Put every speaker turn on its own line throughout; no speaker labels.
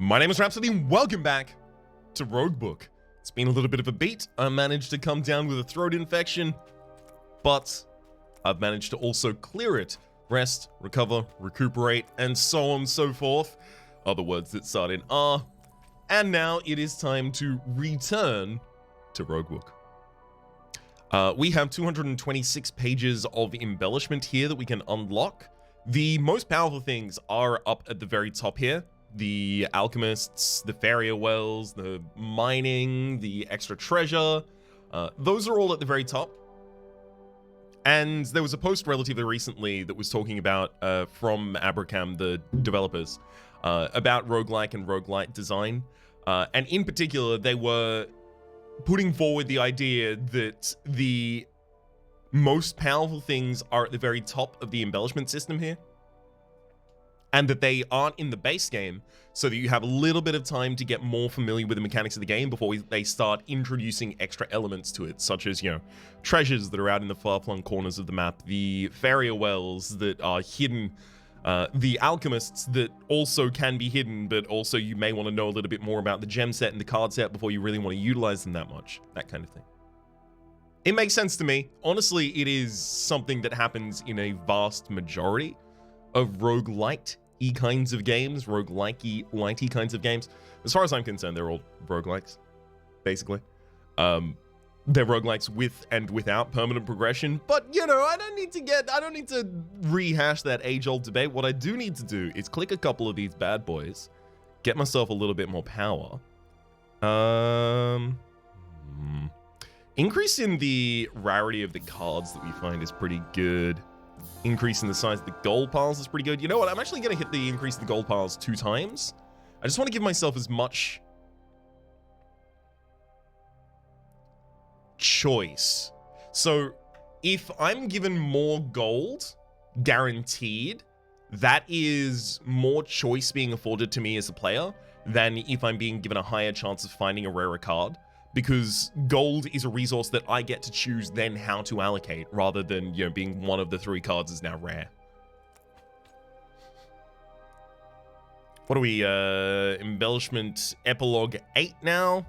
My name is Rhapsody, welcome back to Roguebook. It's been a little bit of a beat. I managed to come down with a throat infection, but I've managed to also clear it. Rest, recover, recuperate, and so on and so forth. Other words that start in R. And now it is time to return to Roguebook. We have 226 pages of embellishment here that we can unlock. The most powerful things are up at the very top here. The alchemists, the farrier wells, the mining, the extra treasure. Those are all at the very top. And there was a post relatively recently that was talking about, from Abracam, the developers, about roguelike and roguelite design. And in particular, they were putting forward the idea that the most powerful things are at the very top of the embellishment system here. And that they aren't in the base game, so that you have a little bit of time to get more familiar with the mechanics of the game before they start introducing extra elements to it, such as, treasures that are out in the far-flung corners of the map, the farrier wells that are hidden, the alchemists that also can be hidden, but also you may want to know a little bit more about the gem set and the card set before you really want to utilize them that much, that kind of thing. It makes sense to me. Honestly, it is something that happens in a vast majority of roguelite kinds of games, roguelike-lighty kinds of games. As far as I'm concerned, they're all roguelikes, basically. They're roguelikes with and without permanent progression, but I don't need to rehash that age-old debate. What I do need to do is click a couple of these bad boys, get myself a little bit more power. Increase in the rarity of the cards that we find is pretty good. Increase in the size of the gold piles is pretty good. You know what? I'm actually going to hit the increase in the gold piles 2 times. I just want to give myself as much choice. So if I'm given more gold, guaranteed, that is more choice being afforded to me as a player than if I'm being given a higher chance of finding a rarer card. Because gold is a resource that I get to choose then how to allocate, rather than, being one of the 3 cards is now rare. What are we, embellishment epilogue 8 now?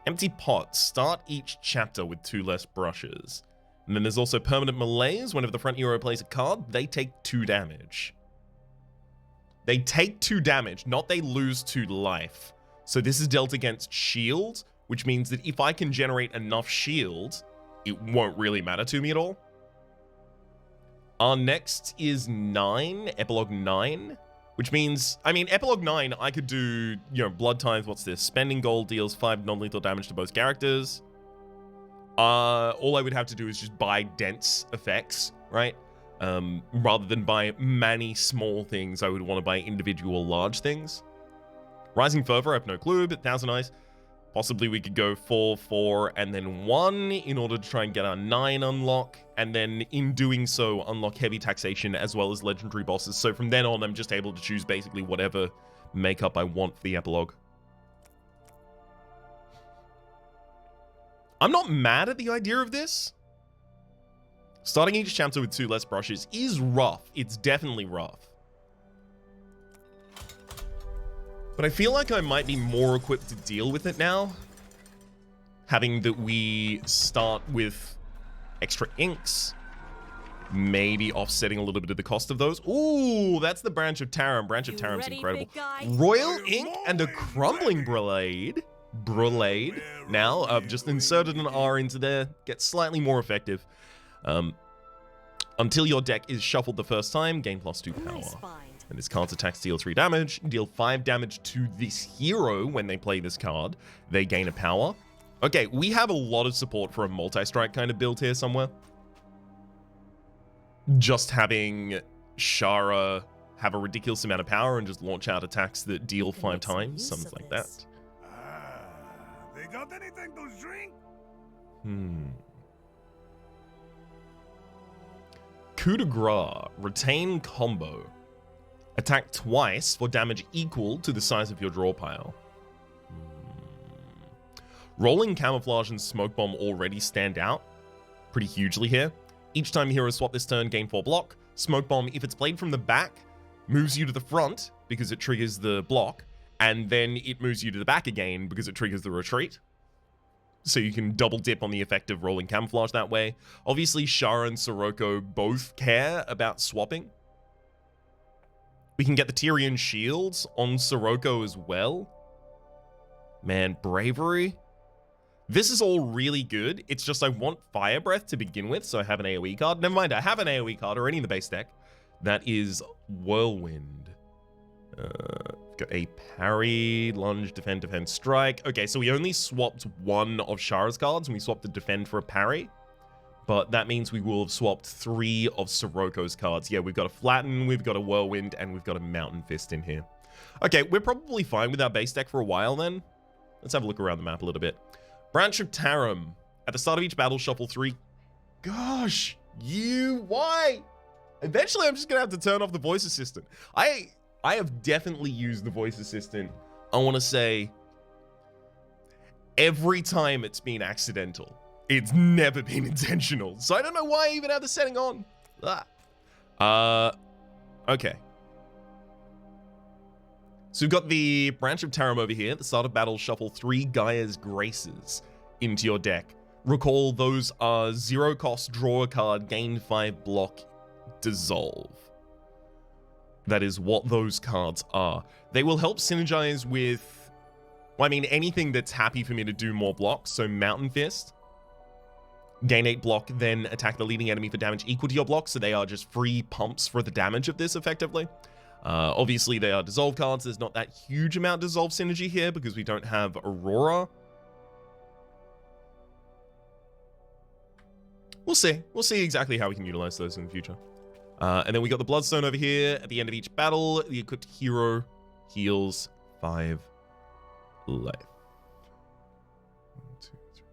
Empty pot. Start each chapter with 2 less brushes. And then there's also permanent malaise. Whenever the front hero plays a card, they take 2 damage. They take 2 damage, not they lose 2 life. So this is dealt against shield, which means that if I can generate enough shield, it won't really matter to me at all. Our next is 9, Epilogue 9, which means, Epilogue 9, I could do, blood times, what's this? Spending gold deals 5 non-lethal damage to both characters. All I would have to do is just buy dense effects, right? Rather than buy many small things, I would want to buy individual large things. Rising Fervor, I have no clue, but 1,000 Eyes. Possibly we could go 4, 4, and then 1 in order to try and get our 9 unlock. And then in doing so, unlock Heavy Taxation as well as Legendary Bosses. So from then on, I'm just able to choose basically whatever makeup I want for the epilogue. I'm not mad at the idea of this. Starting each chapter with 2 less brushes is rough. It's definitely rough. But I feel like I might be more equipped to deal with it now. Having that we start with extra inks. Maybe offsetting a little bit of the cost of those. Ooh, that's the Branch of Tarim. Branch of Tarim's incredible. Royal Ink and a Crumbling Brulade. Now, I've just inserted an R into there. Gets slightly more effective. Until your deck is shuffled the first time, gain +2 power. And this card's attacks deal 3 damage, deal 5 damage to this hero when they play this card. They gain a power. Okay, we have a lot of support for a multi-strike kind of build here somewhere. Just having Shara have a ridiculous amount of power and just launch out attacks that deal 5 times, something like that.
They got anything to drink?
Coup de grace, retain combo. Attack twice for damage equal to the size of your draw pile. Rolling, Camouflage, and Smoke Bomb already stand out pretty hugely here. Each time heroes swap this turn, gain 4 block. Smoke Bomb, if it's played from the back, moves you to the front because it triggers the block, and then it moves you to the back again because it triggers the retreat. So you can double dip on the effect of rolling camouflage that way. Obviously, Shara and Sirocco both care about swapping. We can get the Tyrian shields on Sirocco as well. Man, bravery. This is all really good. It's just I want Fire Breath to begin with, so I have an AoE card. Never mind, I have an AoE card already in the base deck. That is Whirlwind. Got a parry, lunge, defend, strike. Okay, so we only swapped one of Shara's cards, and we swapped the defend for a parry. But that means we will have swapped 3 of Sirocco's cards. Yeah, we've got a flatten, we've got a whirlwind, and we've got a mountain fist in here. Okay, we're probably fine with our base deck for a while then. Let's have a look around the map a little bit. Branch of Tarim. At the start of each battle, shuffle 3. Gosh, why? Eventually, I'm just gonna have to turn off the voice assistant. I have definitely used the voice assistant, I want to say, every time it's been accidental. It's never been intentional. So I don't know why I even have the setting on. Okay. So we've got the Branch of Tarim over here. At the start of battle, shuffle 3 Gaia's Graces into your deck. Recall those are 0 cost, draw a card, gain 5 block, dissolve. That is what those cards are. They will help synergize with, well, I mean, anything that's happy for me to do more blocks. So Mountain Fist, gain 8 block, then attack the leading enemy for damage equal to your block. So they are just free pumps for the damage of this, effectively. Obviously, they are dissolve cards. There's not that huge amount of dissolve synergy here because we don't have Aurora. We'll see. We'll see exactly how we can utilize those in the future. And then we got the Bloodstone over here. At the end of each battle, the equipped hero heals 5 life. 1, 2, 3,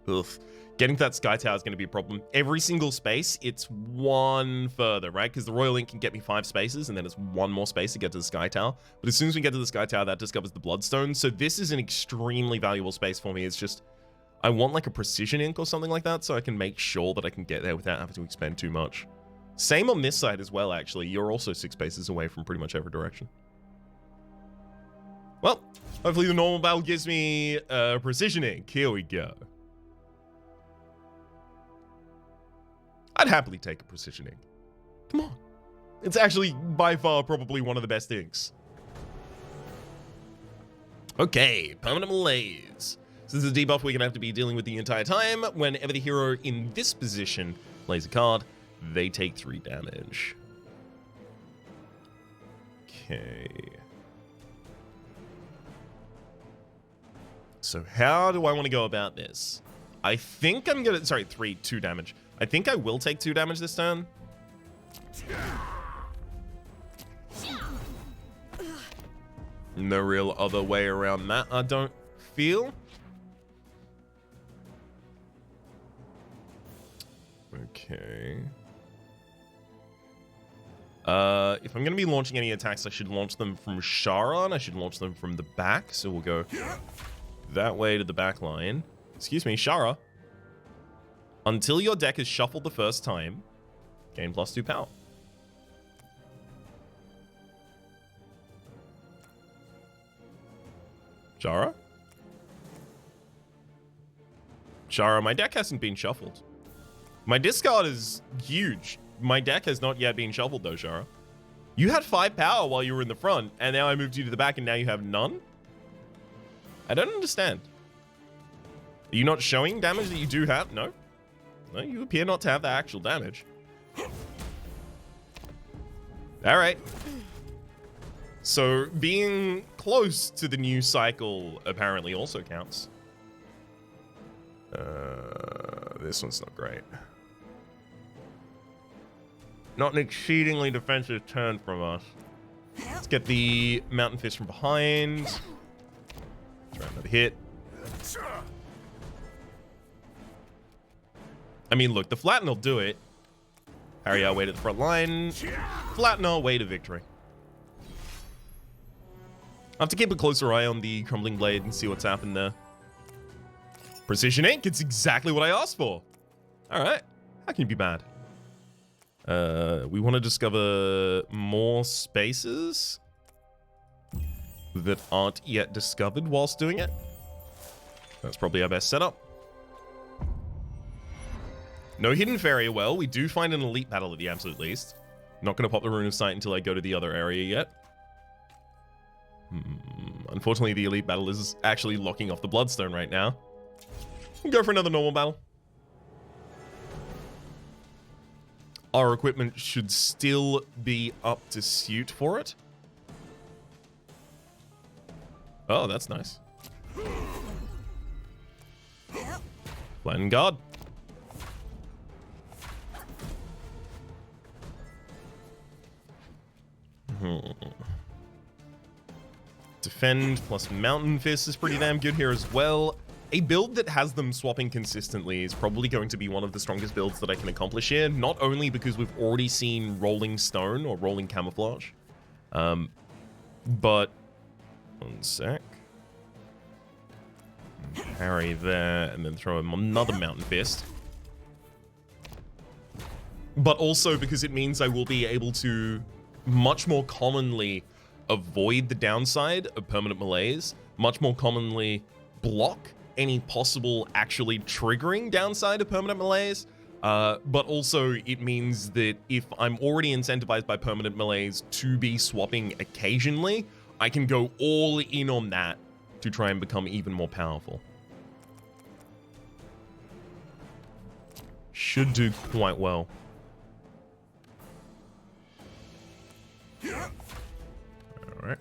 4, 5. Ugh. Getting to that Sky Tower is going to be a problem. Every single space, it's 1 further, right? Because the Royal Link can get me 5 spaces, and then it's 1 more space to get to the Sky Tower. But as soon as we get to the Sky Tower, that discovers the Bloodstone. So this is an extremely valuable space for me. It's just, I want like a Precision Ink or something like that so I can make sure that I can get there without having to expend too much. Same on this side as well, actually. You're also 6 spaces away from pretty much every direction. Well, hopefully the normal battle gives me Precision Ink. Here we go. I'd happily take a Precision Ink. Come on. It's actually, by far, probably one of the best inks. Okay, Permanent Malaise. So this is a debuff we're going to have to be dealing with the entire time. Whenever the hero in this position plays a card, they take 3 damage. Okay. So how do I want to go about this? I think I'm going to... Sorry, 2 damage. I think I will take 2 damage this turn. No real other way around that, I don't feel. Okay. If I'm going to be launching any attacks, I should launch them from Shara, and I should launch them from the back. So we'll go that way to the back line. Excuse me, Shara. Until your deck is shuffled the first time, gain +2 power. Shara? Shara, my deck hasn't been shuffled. My discard is huge. My deck has not yet been shuffled though, Shara. You had 5 power while you were in the front, and now I moved you to the back and now you have none? I don't understand. Are you not showing damage that you do have? No? No, you appear not to have the actual damage. Alright. So, being close to the new cycle apparently also counts. This one's not great. Not an exceedingly defensive turn from us. Let's get the Mountain Fist from behind. Try another hit. I mean, look, the Flatten will do it. Harry our way to the front line. Flatten our way to victory. I have to keep a closer eye on the Crumbling Blade and see what's happened there. Precision Ink, it's exactly what I asked for. All right, how can you be bad? We want to discover more spaces that aren't yet discovered whilst doing it. That's probably our best setup. No hidden farewell. We do find an elite battle at the absolute least. Not going to pop the Rune of Sight until I go to the other area yet. Unfortunately, the elite battle is actually locking off the Bloodstone right now. We'll go for another normal battle. Our equipment should still be up to suit for it. Oh, that's nice. Flatten guard. Defend plus Mountain Fist is pretty damn good here as well. A build that has them swapping consistently is probably going to be one of the strongest builds that I can accomplish here, not only because we've already seen Rolling Stone or Rolling Camouflage, but... One sec. Parry there, and then throw him another Mountain Fist. But also because it means I will be able to much more commonly avoid the downside of permanent malaise, much more commonly block any possible actually triggering downside of permanent malaise, but also it means that if I'm already incentivized by permanent malaise to be swapping occasionally, I can go all in on that to try and become even more powerful. Should do quite well. Alright.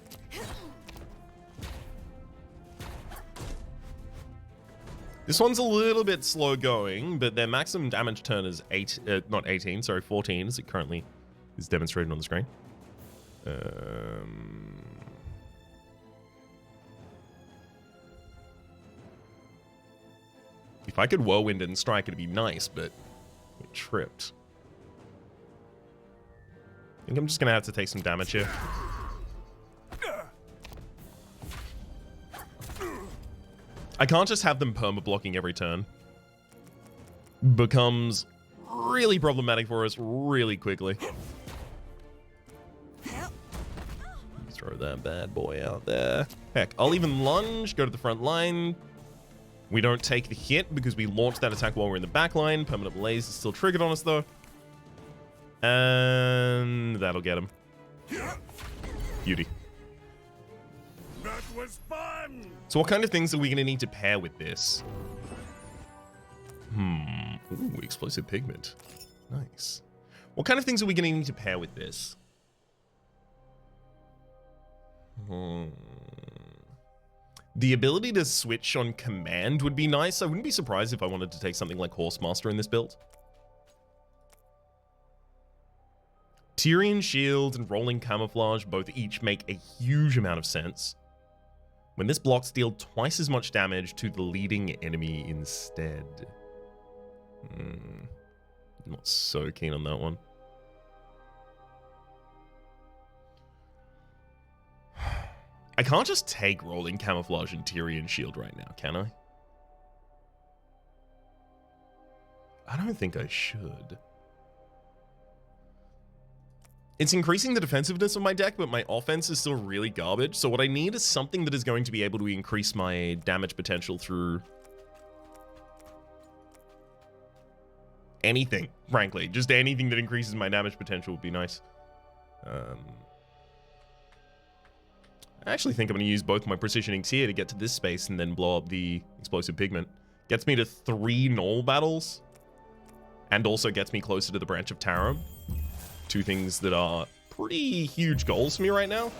This one's a little bit slow going, but their maximum damage turn is 14, as it currently is demonstrated on the screen. If I could Whirlwind and Strike, it'd be nice, but it tripped. I think I'm just gonna have to take some damage here. I can't just have them perma-blocking every turn. Becomes really problematic for us really quickly. Throw that bad boy out there. Heck, I'll even lunge, go to the front line. We don't take the hit because we launched that attack while we're in the back line. Permanent malaise is still triggered on us though. And that'll get him. Beauty.
That was fun.
So what kind of things are we going to need to pair with this? Ooh, explosive pigment. Nice. What kind of things are we going to need to pair with this? The ability to switch on command would be nice. I wouldn't be surprised if I wanted to take something like Horsemaster in this build. Tyrian Shield and Rolling Camouflage both each make a huge amount of sense. When this blocks, deal twice as much damage to the leading enemy instead. Not so keen on that one. I can't just take Rolling Camouflage and Tyrian Shield right now, can I? I don't think I should. It's increasing the defensiveness of my deck, but my offense is still really garbage. So what I need is something that is going to be able to increase my damage potential through anything, frankly. Just anything that increases my damage potential would be nice. I actually think I'm going to use both my Precisionings here to get to this space and then blow up the Explosive Pigment. Gets me to 3 null battles and also gets me closer to the Branch of Tarim. 2 things that are pretty huge goals for me right now.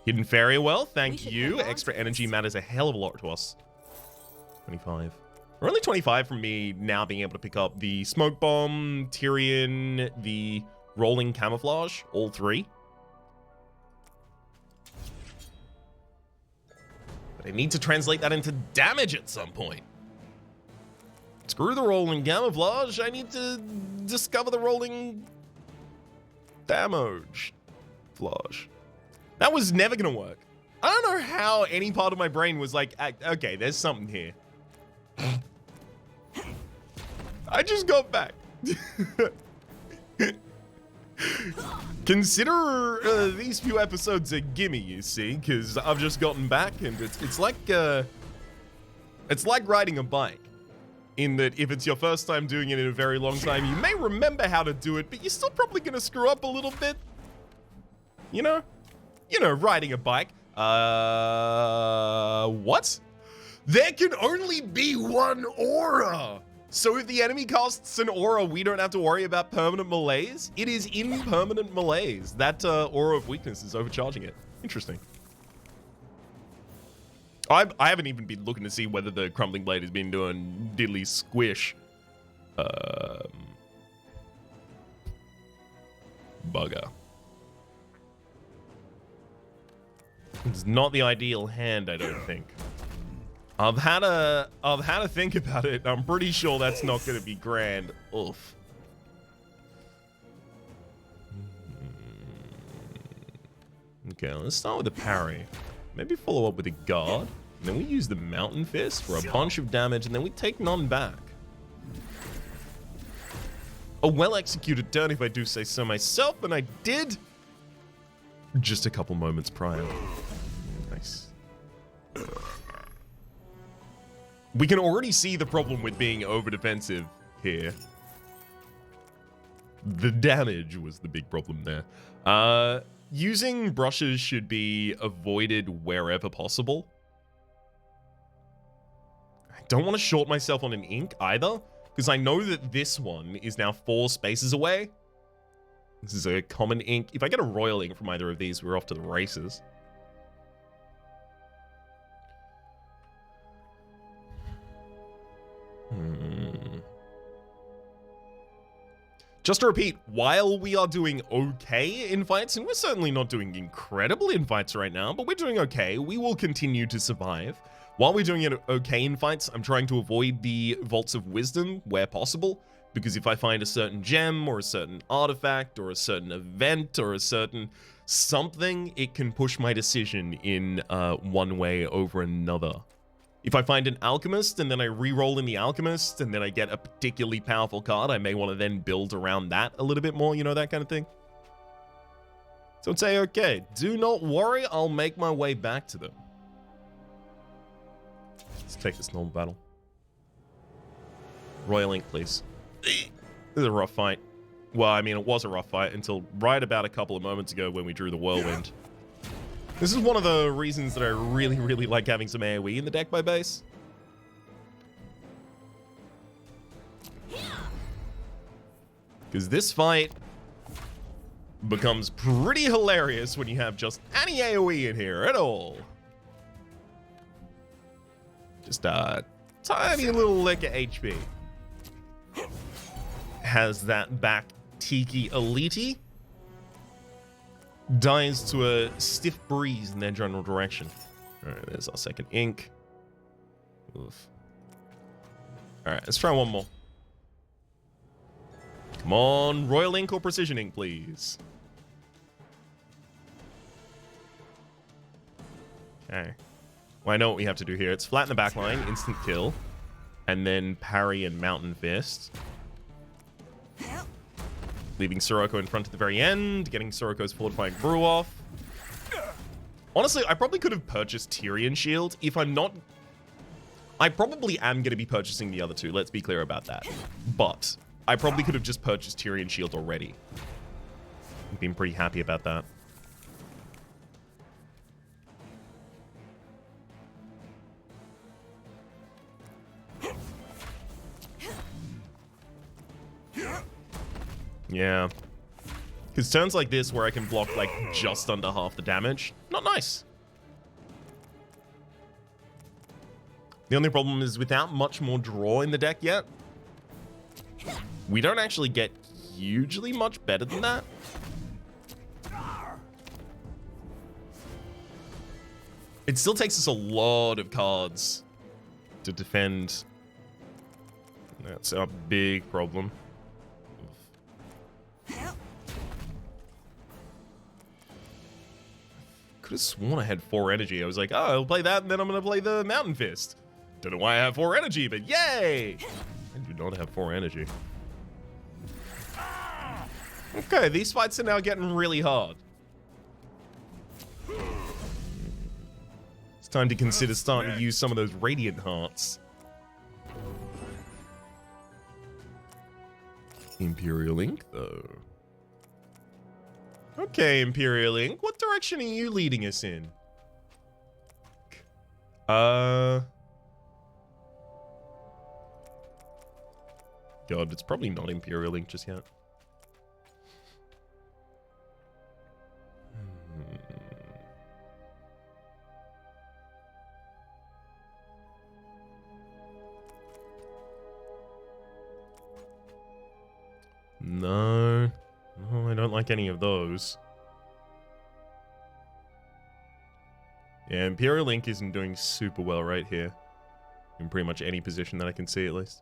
Hidden Farewell, thank you. Extra energy matters a hell of a lot to us. 25. Or only 25 from me now being able to pick up the Smoke Bomb, Tyrian, the Rolling Camouflage, all 3. But I need to translate that into damage at some point. Screw the Rolling Camouflage, I need to discover the Rolling damage flash. That was never gonna work. I don't know how any part of my brain was like, okay, there's something here. I just got back. Consider these few episodes a gimme, you see, because I've just gotten back, and it's like riding a bike. In that, if it's your first time doing it in a very long time, you may remember how to do it, but you're still probably gonna screw up a little bit. You know, riding a bike. What? There can only be one aura. So if the enemy casts an aura, we don't have to worry about permanent malaise? It is impermanent malaise. That aura of weakness is overcharging it. Interesting. I haven't even been looking to see whether the Crumbling Blade has been doing diddly squish. Bugger. It's not the ideal hand, I don't think. I've had a think about it. I'm pretty sure that's not going to be grand. Oof. Okay, let's start with a parry. Maybe follow up with a guard. And then we use the Mountain Fist for a bunch of damage, and then we take none back. A well-executed turn, if I do say so myself, and I did just a couple moments prior. Nice. We can already see the problem with being over-defensive here. The damage was the big problem there. Using brushes should be avoided wherever possible. I don't want to short myself on an ink either, because I know that this one is now 4 spaces away. This is a common ink. If I get a royal ink from either of these, we're off to the races. Just to repeat, while we are doing okay in fights, and we're certainly not doing incredible in fights right now, but we're doing okay, we will continue to survive. While we're doing it okay in fights, I'm trying to avoid the Vaults of Wisdom where possible, because if I find a certain gem, or a certain artifact, or a certain event, or a certain something, it can push my decision in one way over another. If I find an alchemist and then I re-roll in the alchemist and then I get a particularly powerful card, I may want to then build around that a little bit more, you know, that kind of thing. So I'd say, okay, do not worry, I'll make my way back to them. Let's take this normal battle. Royal Ink, please. This is a rough fight. Well, I mean, it was a rough fight until right about a couple of moments ago when we drew the Whirlwind. This is one of the reasons that I really, really like having some AoE in the deck by base. Because this fight becomes pretty hilarious when you have just any AoE in here at all. Just a tiny little lick of HP. Has that back Tiki Elite. Dies to a stiff breeze in their general direction. Alright, there's our second ink. Oof. Alright, let's try one more. Come on, Royal Ink or Precision Ink, please. Okay. Well, I know what we have to do here. It's flatten the back line, instant kill, and then parry and Mountain Fist. Leaving Sirocco in front at the very end, getting Sirocco's Fortifying Brew off. Honestly, I probably could have purchased Tyrian Shield. If I'm not... I probably am going to be purchasing the other two, let's be clear about that. But I probably could have just purchased Tyrian Shield already. I've been pretty happy about that. Yeah. Because turns like this where I can block like just under half the damage, not nice. The only problem is without much more draw in the deck yet, we don't actually get hugely much better than that. It still takes us a lot of cards to defend. That's a big problem. Could have sworn I had 4 energy. I was like, oh, I'll play that, and then I'm going to play the Mountain Fist. Don't know why I have 4 energy, but yay! I do not have 4 energy. Okay, these fights are now getting really hard. It's time to consider starting to use some of those Radiant Hearts. Imperial Ink, though. Okay, Imperial Ink, what direction are you leading us in? God, it's probably not Imperial Ink just yet. No, I don't like any of those. Yeah, Imperial Ink isn't doing super well right here. In pretty much any position that I can see, at least.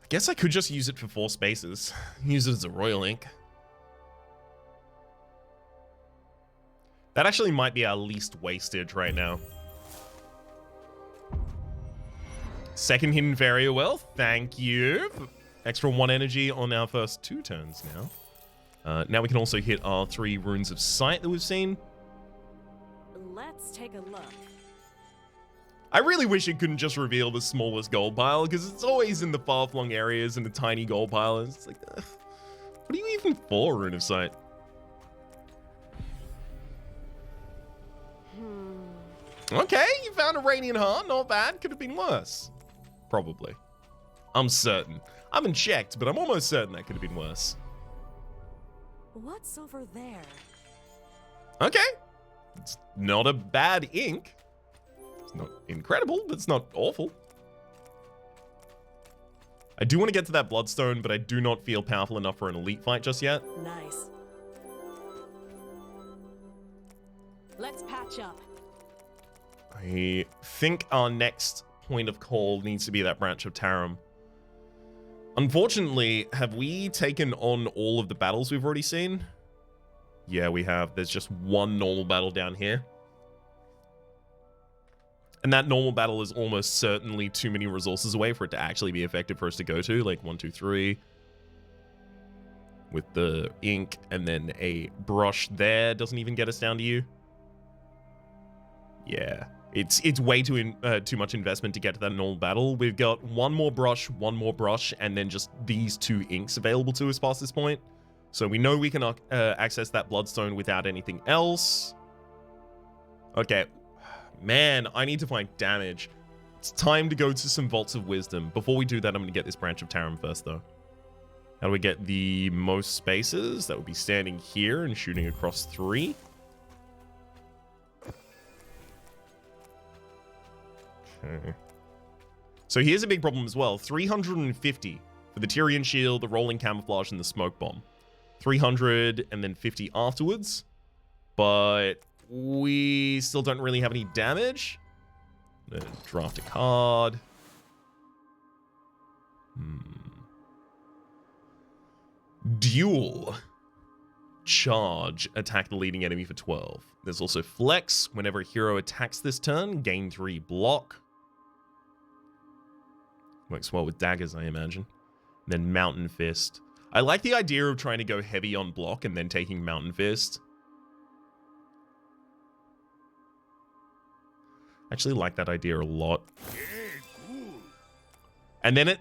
I guess I could just use it for 4 spaces. Use it as a Royal Ink. That actually might be our least wastage right now. Second hidden fairy wealth, thank you. Extra 1 energy on our first 2 turns now. Now we can also hit our 3 runes of sight that we've seen.
Let's take a look.
I really wish it couldn't just reveal the smallest gold pile, because it's always in the far-flung areas and the tiny gold pile. And it's like, ugh, what are you even for, Rune of Sight? Okay, you found a Radiant Heart. Not bad. Could have been worse. Probably. I'm certain. I haven't checked, but I'm almost certain that could have been worse.
What's over there?
Okay. It's not a bad ink. It's not incredible, but it's not awful. I do want to get to that Bloodstone, but I do not feel powerful enough for an elite fight just yet.
Nice. Let's patch up.
I think our next point of call needs to be that branch of Tarim. Unfortunately, have we taken on all of the battles we've already seen? Yeah, we have. There's just 1 normal battle down here. And that normal battle is almost certainly too many resources away for it to actually be effective for us to go to. Like 1, 2, 3. With the ink and then a brush there doesn't even get us down to you. Yeah. It's way too much investment to get to that normal battle. We've got 1 more brush, and then just these 2 inks available to us past this point. So we know we can access that Bloodstone without anything else. Okay. Man, I need to find damage. It's time to go to some Vaults of Wisdom. Before we do that, I'm going to get this Branch of Tarim first, though. How do we get the most spaces? That would be standing here and shooting across 3. Okay. So here's a big problem as well. 350 for the Tyrian Shield, the Rolling Camouflage, and the Smoke Bomb. 300 and then 50 afterwards. But we still don't really have any damage. Then draft a card. Duel. Charge. Attack the leading enemy for 12. There's also Flex. Whenever a hero attacks this turn, gain 3 block. Works well with daggers, I imagine. Then Mountain Fist. I like the idea of trying to go heavy on block and then taking Mountain Fist. I actually like that idea a lot. And then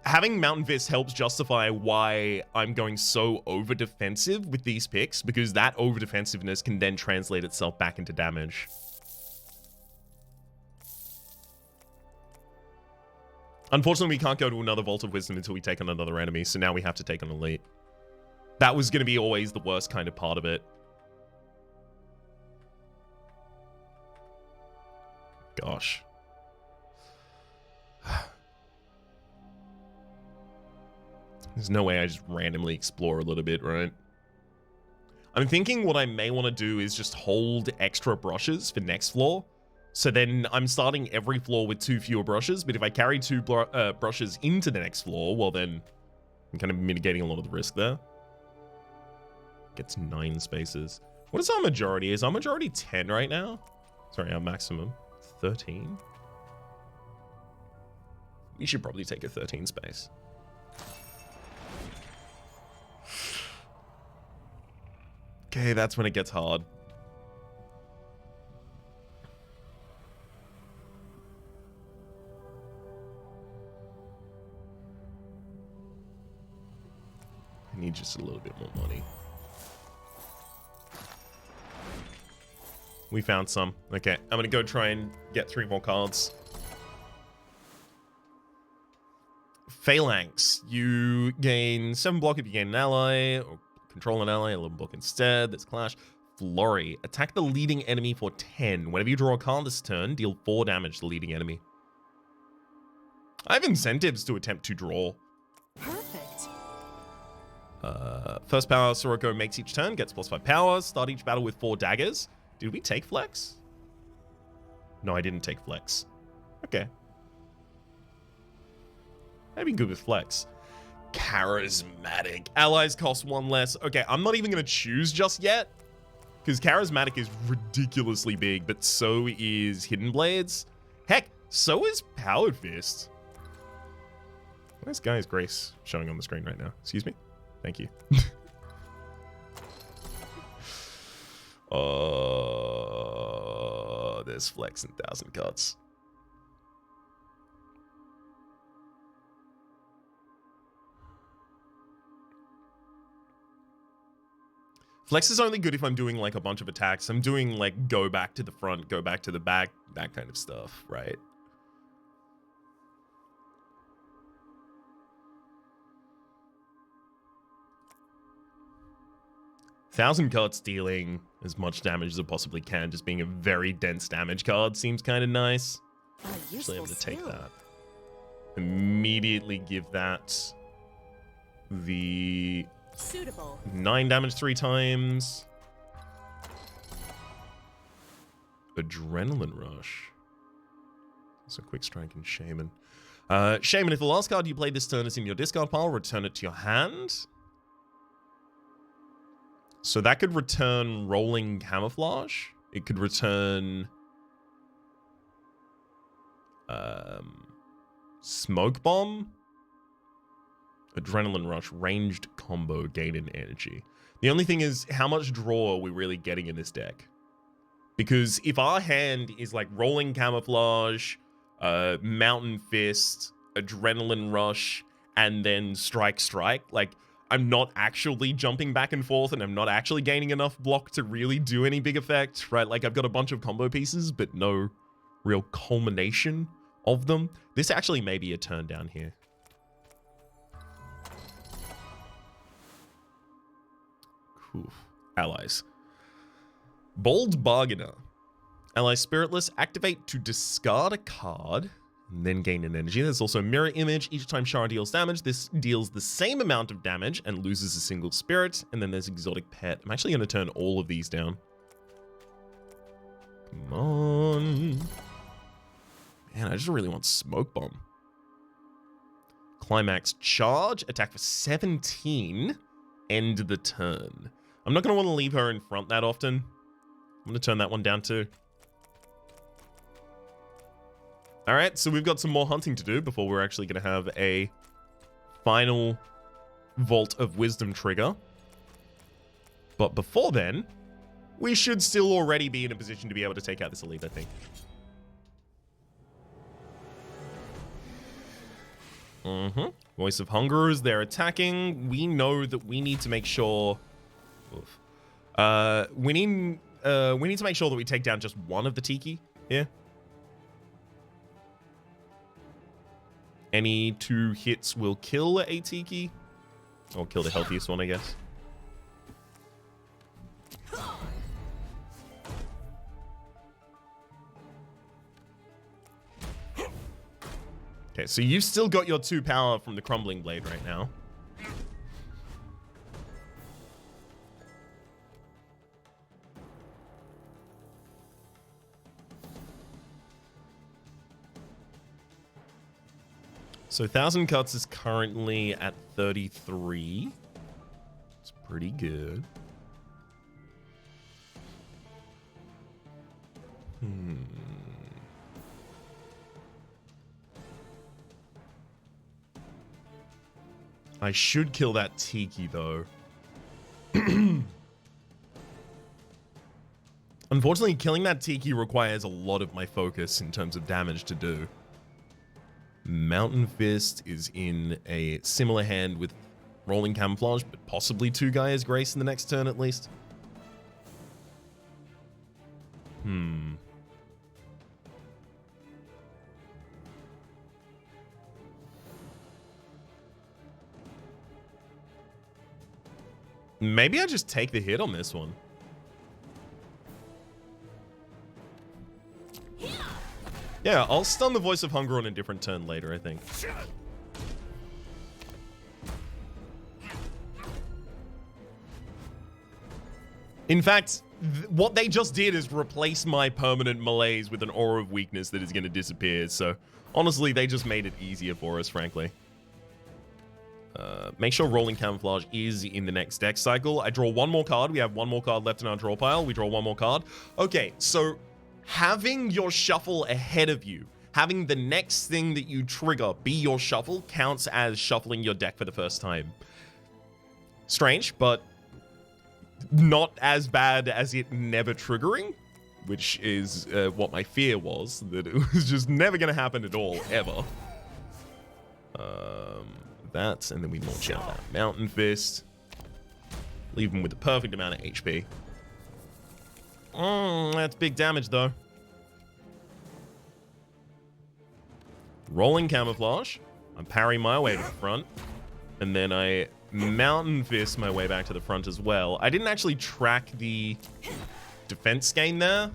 having Mountain Fist helps justify why I'm going so over defensive with these picks, because that over defensiveness can then translate itself back into damage. Unfortunately, we can't go to another Vault of Wisdom until we take on another enemy, so now we have to take on Elite. That was going to be always the worst kind of part of it. Gosh. There's no way I just randomly explore a little bit, right? I'm thinking what I may want to do is just hold extra brushes for next floor. So then I'm starting every floor with 2 fewer brushes, but if I carry 2 brushes into the next floor, well then I'm kind of mitigating a lot of the risk there. Gets 9 spaces. What is our majority? Is our majority 10 right now? Sorry, our maximum 13. We should probably take a 13 space. Okay, that's when it gets hard. I need just a little bit more money. We found some. Okay, I'm gonna go try and get 3 more cards. Phalanx. You gain 7 block if you gain an ally, or control an ally, 11 block instead. That's Clash. Flurry. Attack the leading enemy for 10. Whenever you draw a card this turn, deal 4 damage to the leading enemy. I have incentives to attempt to draw.
Perfect.
First power Soroko makes each turn, gets +5 power. Start each battle with 4 daggers. Did we take flex? No, I didn't take flex. Okay. That'd be good with flex. Charismatic. Allies cost 1 less. Okay, I'm not even going to choose just yet. Because Charismatic is ridiculously big, but so is Hidden Blades. Heck, so is Powered Fist. Where's Guy's Grace showing on the screen right now? Excuse me? Thank you. Oh, there's flex and 1,000 cuts. Flex is only good if I'm doing like a bunch of attacks. I'm doing like go back to the front, go back to the back, that kind of stuff, right? Thousand cards dealing as much damage as it possibly can, just being a very dense damage card seems kind of nice. Actually, I'm going to take that. Immediately give that the
Suitable.
9 damage 3 times. Adrenaline Rush. So Quick Strike and Shaman. Shaman, if the last card you played this turn is in your discard pile, return it to your hand. So that could return Rolling Camouflage. It could return Smoke Bomb. Adrenaline Rush, ranged combo, gain in energy. The only thing is, how much draw are we really getting in this deck? Because if our hand is like Rolling Camouflage, Mountain Fist, Adrenaline Rush, and then Strike, like, I'm not actually jumping back and forth, and I'm not actually gaining enough block to really do any big effect, right? Like, I've got a bunch of combo pieces, but no real culmination of them. This actually may be a turn down here. Oof. Allies. Bold Bargainer. Ally Spiritless, activate to discard a card, and then gain an energy. There's also Mirror Image. Each time Shara deals damage, this deals the same amount of damage and loses a single spirit. And then there's Exotic Pet. I'm actually going to turn all of these down. Come on. Man, I just really want Smoke Bomb. Climax Charge. Attack for 17. End the turn. I'm not going to want to leave her in front that often. I'm going to turn that one down too. All right, so we've got some more hunting to do before we're actually going to have a final Vault of Wisdom trigger. But before then, we should still already be in a position to be able to take out this elite, I think. Voice of Hungerers, they're attacking. We know that we need to make sure... Oof. We need to make sure that we take down just one of the Tiki here. Any 2 hits will kill a Tiki. Or kill the healthiest one, I guess. Okay, so you've still got your 2 power from the Crumbling Blade right now. So 1,000 cuts is currently at 33. It's pretty good. I should kill that Tiki, though. Unfortunately, killing that Tiki requires a lot of my focus in terms of damage to do. Mountain Fist is in a similar hand with Rolling Camouflage, but possibly 2 Gaia's Grace in the next turn at least. Maybe I just take the hit on this one. Yeah, I'll stun the Voice of Hunger on a different turn later, I think. In fact, what they just did is replace my permanent malaise with an aura of weakness that is going to disappear. So, honestly, they just made it easier for us, frankly. Make sure Rolling Camouflage is in the next deck cycle. I draw 1 more card. We have 1 more card left in our draw pile. We draw 1 more card. Okay, so having your shuffle ahead of you, having the next thing that you trigger be your shuffle, counts as shuffling your deck for the first time. Strange, but not as bad as it never triggering, which is what my fear was, that it was just never going to happen at all, ever. That, and then we launch out that Mountain Fist. Leave him with the perfect amount of HP. That's big damage, though. Rolling Camouflage. I'm parrying my way to the front. And then I Mountain Fist my way back to the front as well. I didn't actually track the defense gain there.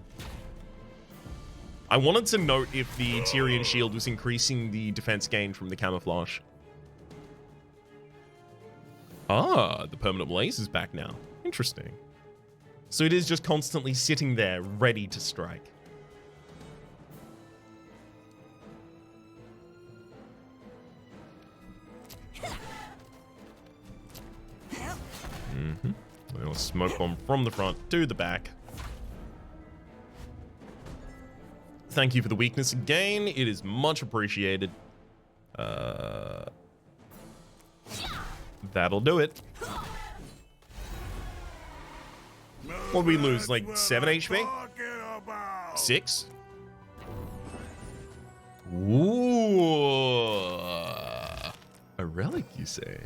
I wanted to note if the Tyrian Shield was increasing the defense gain from the Camouflage. Ah, the permanent malaise is back now. Interesting. So it is just constantly sitting there, ready to strike. We'll smoke bomb from the front to the back. Thank you for the weakness again. It is much appreciated. That'll do it. What did we lose? Like 7 HP? 6? Ooh. A relic, you say?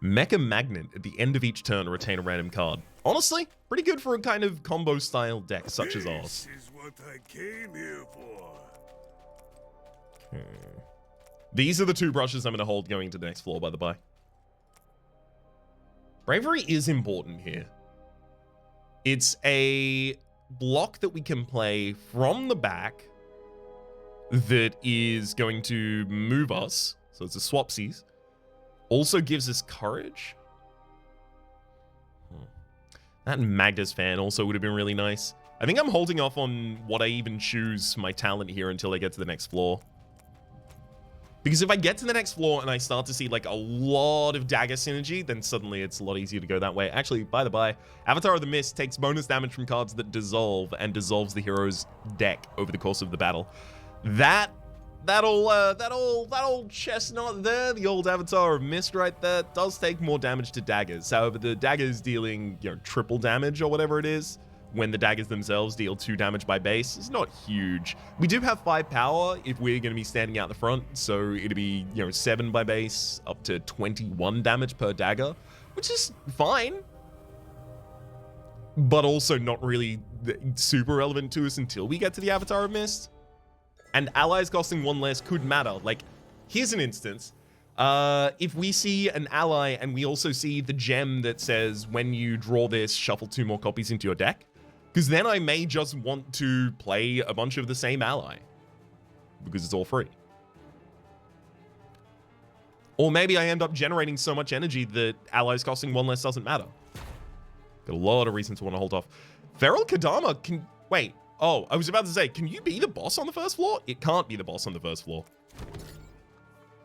Mecha Magnet. At the end of each turn, retain a random card. Honestly, pretty good for a kind of combo style deck such as ours.
This is what I came here for.
Okay. These are the 2 brushes I'm going to hold going into the next floor, by the by. Bravery is important here. It's a block that we can play from the back that is going to move us. So it's a swapsies. Also gives us courage. That Magda's fan also would have been really nice. I think I'm holding off on what I even choose my talent here until I get to the next floor. Because if I get to the next floor and I start to see like a lot of dagger synergy, then suddenly it's a lot easier to go that way. Actually, by the by, Avatar of the Mist takes bonus damage from cards that dissolve and dissolves the hero's deck over the course of the battle. That old chestnut there, the old Avatar of Mist right there, does take more damage to daggers. However, the daggers dealing, triple damage or whatever it is, when the daggers themselves deal 2 damage by base, is not huge. We do have 5 power if we're going to be standing out the front, so it'll be, 7 by base, up to 21 damage per dagger, which is fine, but also not really super relevant to us until we get to the Avatar of Mist. And allies costing 1 less could matter. Like, here's an instance. If we see an ally and we also see the gem that says, when you draw this, shuffle 2 more copies into your deck, because then I may just want to play a bunch of the same ally, because it's all free. Or maybe I end up generating so much energy that allies costing 1 less doesn't matter. Got a lot of reasons to want to hold off. Feral Kadama can... Wait. Oh, I was about to say, can you be the boss on the first floor? It can't be the boss on the first floor.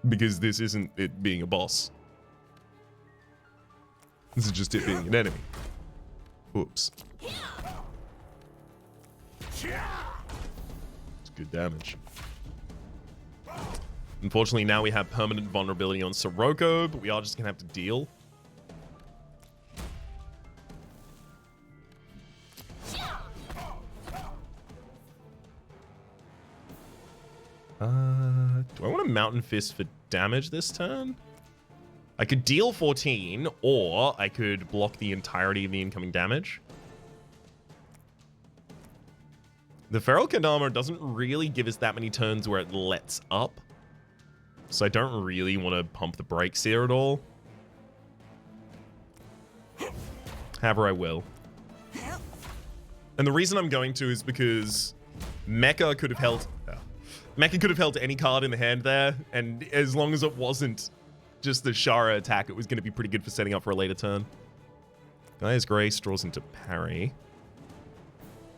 Because this isn't it being a boss. This is just it being an enemy. Oops. It's good damage. Unfortunately, now we have permanent vulnerability on Sirocco, but we are just going to have to deal. Do I want a Mountain Fist for damage this turn? I could deal 14, or I could block the entirety of the incoming damage. The Feral Kendama doesn't really give us that many turns where it lets up. So I don't really want to pump the brakes here at all. However, I will. And the reason I'm going to is because Mecha could have held... Mecha could have held any card in the hand there, and as long as it wasn't just the Shara attack, it was going to be pretty good for setting up for a later turn. Gaia's Grace draws into parry.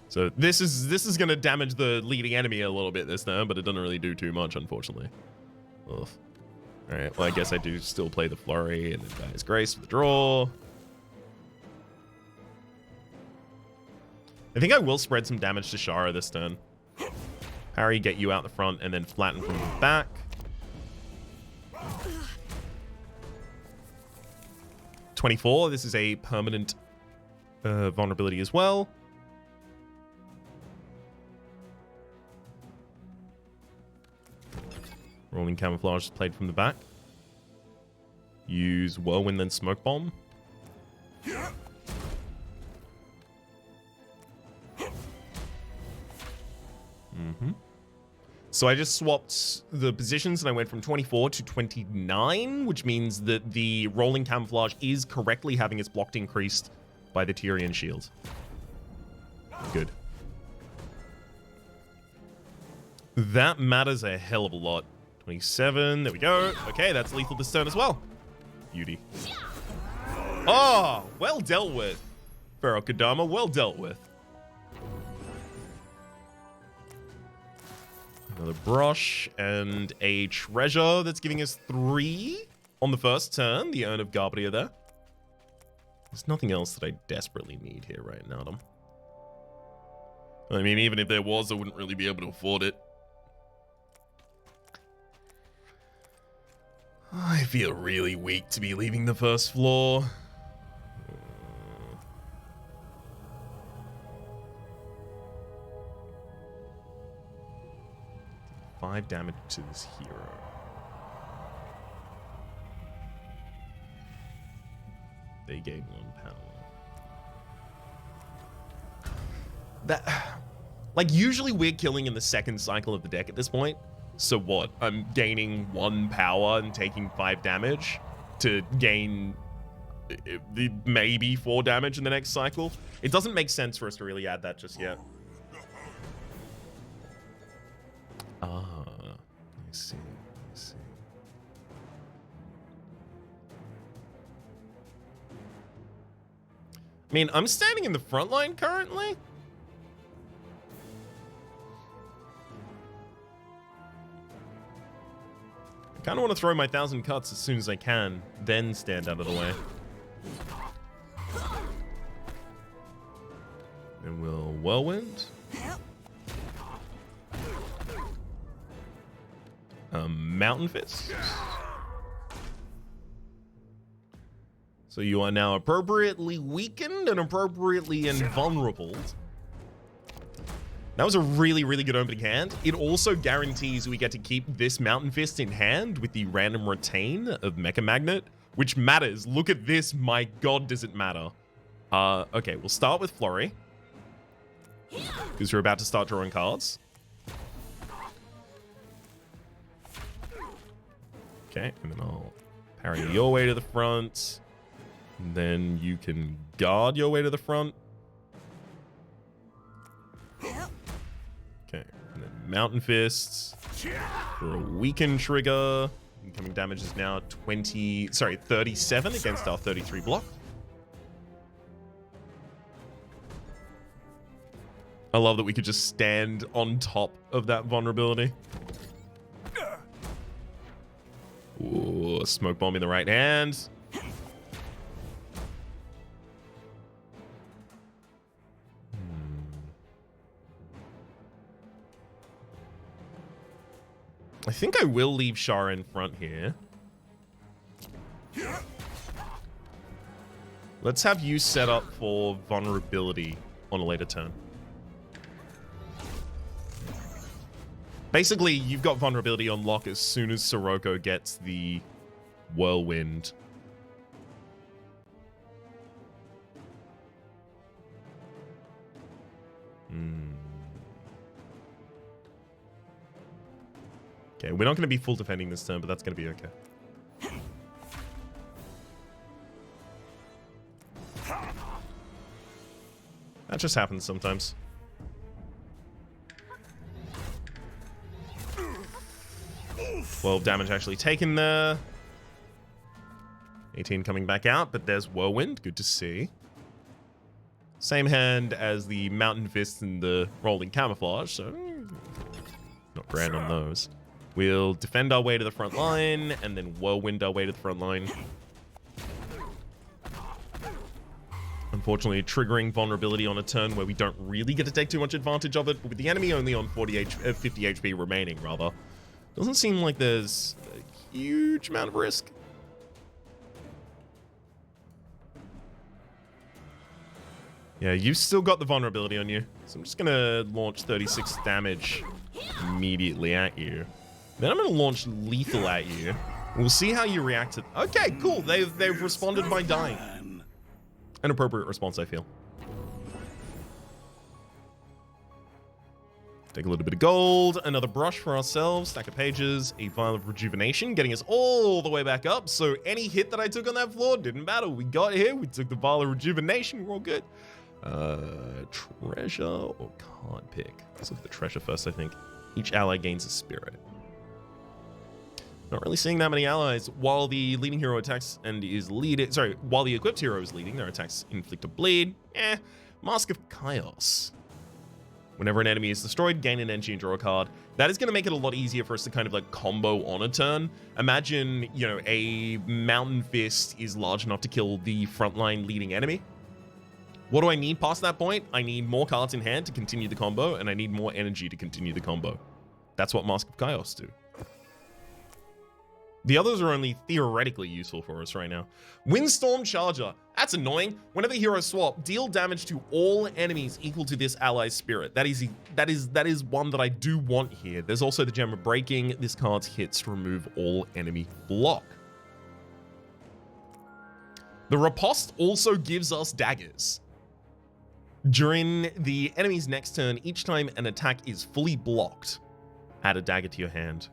So this is going to damage the leading enemy a little bit this turn, but it doesn't really do too much, unfortunately. Ugh. Alright, well, I guess I do still play the Flurry and then Gaia's Grace for the draw. I think I will spread some damage to Shara this turn. Parry, get you out the front, and then flatten from the back. (24). This is a permanent vulnerability as well. Rolling Camouflage is played from the back. Use Whirlwind, then Smoke Bomb. So I just swapped the positions and I went from 24 to 29, which means that the Rolling Camouflage is correctly having its blocked increased by the Tyrian Shield. Good. That matters a hell of a lot. 27, there we go. Okay, that's lethal this turn as well. Beauty. Oh, well dealt with. Feral Kendama, well dealt with. Another brush and a treasure that's giving us 3 on the first turn. The Urn of Garbria there. There's nothing else that I desperately need here right now, Adam. I mean, even if there was, I wouldn't really be able to afford it. I feel really weak to be leaving the first floor. 5 damage to this hero. They gain 1 power. That, like, usually we're killing in the second cycle of the deck at this point. So what? I'm gaining 1 power and taking 5 damage to gain maybe 4 damage in the next cycle. It doesn't make sense for us to really add that just yet. Ah, I see. I see. I mean, I'm standing in the front line currently. I kind of want to throw my 1,000 cuts as soon as I can, then stand out of the way. And we'll Whirlwind. Mountain Fist. So you are now appropriately weakened and appropriately invulnerable. That was a really, really good opening hand. It also guarantees we get to keep this Mountain Fist in hand with the random retain of Mecha Magnet, which matters. Look at this. My god, does it matter. Okay, we'll start with Flurry, because we're about to start drawing cards. Okay, and then I'll parry your way to the front. And then you can guard your way to the front. Okay, and then Mountain Fists for a weaken trigger. Incoming damage is now 37 against our 33 block. I love that we could just stand on top of that vulnerability. Ooh, Smoke Bomb in the right hand. I think I will leave Shara in front here. Let's have you set up for vulnerability on a later turn. Basically, you've got vulnerability on lock as soon as Sirocco gets the whirlwind. Okay, we're not going to be full defending this turn, but that's going to be okay. That just happens sometimes. 12 damage actually taken there. 18 coming back out, but there's Whirlwind. Good to see. Same hand as the Mountain Fist and the Rolling Camouflage, so not grand on those. We'll defend our way to the front line, and then Whirlwind our way to the front line. Unfortunately, triggering vulnerability on a turn where we don't really get to take too much advantage of it, but with the enemy only on 50 HP remaining, rather, doesn't seem like there's a huge amount of risk. Yeah, you've still got the vulnerability on you, so I'm just going to launch 36 damage immediately at you. Then I'm going to launch lethal at you. We'll see how you react to... Okay, cool. They've responded by dying. An appropriate response, I feel. Take a little bit of gold, another brush for ourselves, stack of pages, a vial of rejuvenation, getting us all the way back up. So any hit that I took on that floor didn't matter. We got here, we took the vial of rejuvenation, we're all good. Treasure or card pick? Let's look at the treasure first, I think. Each ally gains a spirit. Not really seeing that many allies. While the leading hero attacks and is leading... Sorry, while the equipped hero is leading, their attacks inflict a bleed. Mask of Chaos. Whenever an enemy is destroyed, gain an energy and draw a card. That is going to make it a lot easier for us to kind of like combo on a turn. Imagine, you know, a Mountain Fist is large enough to kill the frontline leading enemy. What do I need past that point? I need more cards in hand to continue the combo, and I need more energy to continue the combo. That's what Mask of Chaos do. The others are only theoretically useful for us right now. Windstorm Charger. That's annoying. Whenever heroes swap, deal damage to all enemies equal to this ally's spirit. That is one that I do want here. There's also the Gem of Breaking. This card's hits remove all enemy block. The Riposte also gives us daggers. During the enemy's next turn, each time an attack is fully blocked, add a dagger to your hand.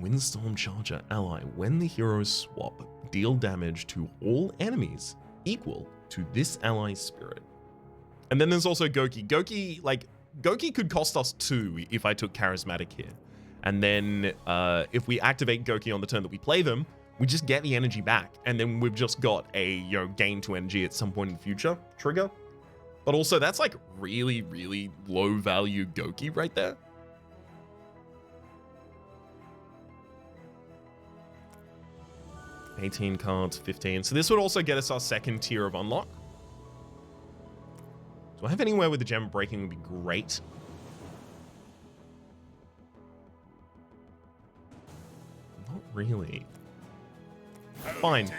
Windstorm Charger ally. When the heroes swap, deal damage to all enemies equal to this ally's spirit. And then there's also Goki. Goki could cost us 2 if I took Charismatic here. And then if we activate Goki on the turn that we play them, we just get the energy back. And then we've just got a, you know, gain to energy at some point in the future trigger. But also that's like really, really low value Goki right there. $18 cards, 15. So this would also get us our second tier of unlock. Do I have anywhere where the gem breaking would be great? Not really. Fine.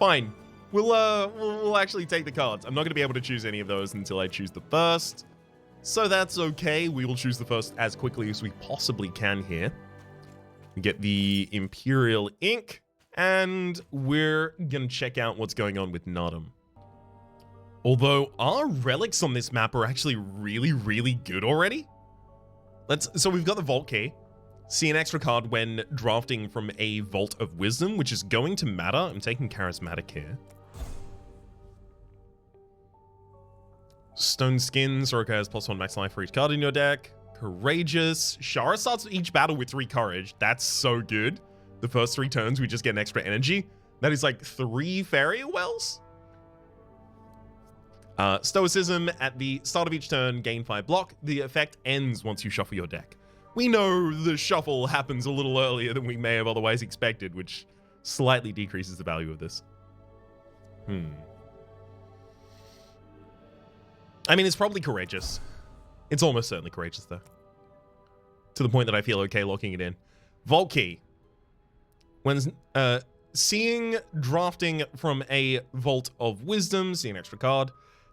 Fine. We'll actually take the cards. I'm not going to be able to choose any of those until I choose the first. So that's okay. We will choose the first as quickly as we possibly can here. We get the Imperial Ink. And we're going to check out what's going on with Nodum. Although our relics on this map are actually really, really good already. So we've got the Vault Key. See an extra card when drafting from a Vault of Wisdom, which is going to matter. I'm taking Charismatic here. Stone Skins. Sirocco has +1 max life for each card in your deck. Courageous. Shara starts each battle with 3 courage. That's so good. The first 3 turns, we just get an extra energy. That is like 3 Fairy Wells. Stoicism. At the start of each turn, gain 5 block. The effect ends once you shuffle your deck. We know the shuffle happens a little earlier than we may have otherwise expected, which slightly decreases the value of this. I mean, it's probably Courageous. It's almost certainly Courageous, though. to the point that I feel okay locking it in. Vault Key. When seeing drafting from a Vault of Wisdom, see an extra card,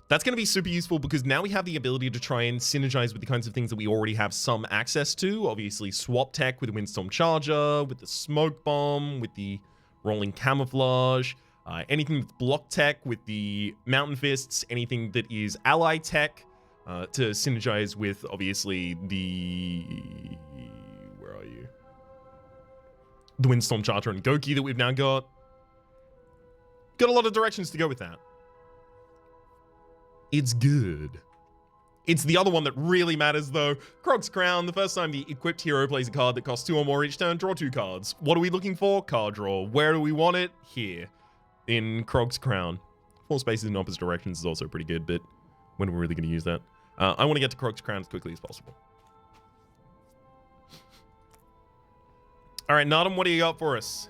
that's going to be super useful because now we have the ability to try and synergize with the kinds of things that we already have some access to. Obviously, swap tech with the Windstorm Charger, with the Smoke Bomb, with the Rolling Camouflage, anything with block tech with the Mountain Fists, anything that is ally tech to synergize with, obviously, the... Where are you? The Windstorm Charger and Goki that we've now got. Got a lot of directions to go with that. It's good. It's the other one that really matters, though. Krog's Crown. The first time the equipped hero plays a card that costs 2 or more each turn, draw 2 cards. What are we looking for? Card draw. Where do we want it? Here. In Krog's Crown. 4 spaces in opposite directions is also pretty good, but when are we really going to use that? I want to get to Krog's Crown as quickly as possible. All right, Nodum, what do you got for us?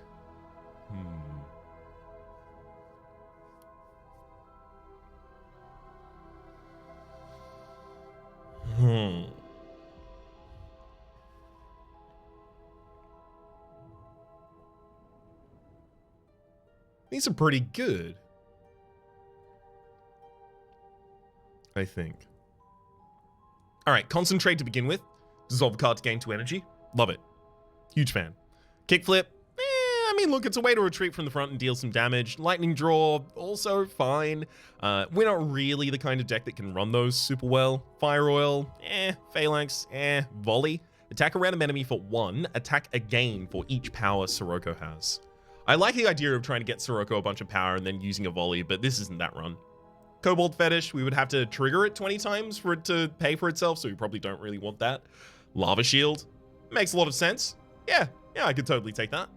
These are pretty good, I think. All right, Concentrate to begin with. Dissolve a card to gain 2 energy. Love it. Huge fan. Kickflip. I mean, look, it's a way to retreat from the front and deal some damage. Lightning Draw, also fine. We're not really the kind of deck that can run those super well. Fire Oil, Phalanx, Volley. Attack a random enemy for 1. Attack again for each power Sirocco has. I like the idea of trying to get Sirocco a bunch of power and then using a Volley, but this isn't that run. Kobold Fetish, we would have to trigger it 20 times for it to pay for itself, so we probably don't really want that. Lava Shield, makes a lot of sense. Yeah, I could totally take that.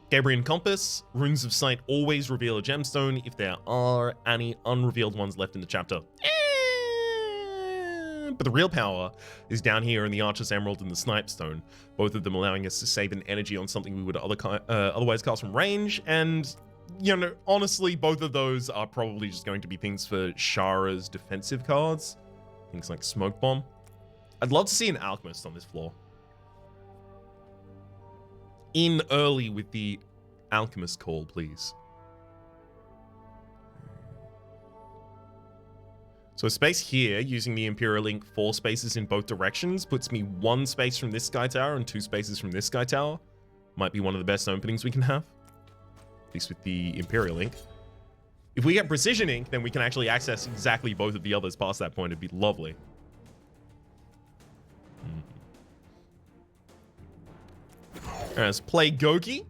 Gabrian Compass, Runes of Sight always reveal a gemstone if there are any unrevealed ones left in the chapter. But the real power is down here in the Archer's Emerald and the Snipe Stone, both of them allowing us to save an energy on something we would otherwise cast from range, and, you know, honestly, both of those are probably just going to be things for Shara's defensive cards. Things like Smoke Bomb. I'd love to see an Alchemist on this floor. In early with the Alchemist call, please. So a space here, using the Imperial Link, 4 spaces in both directions, puts me 1 space from this Sky Tower and 2 spaces from this Sky Tower. Might be one of the best openings we can have. At least with the Imperial Link. If we get Precision Ink, then we can actually access exactly both of the others past that point. It'd be lovely. Let's play Goki.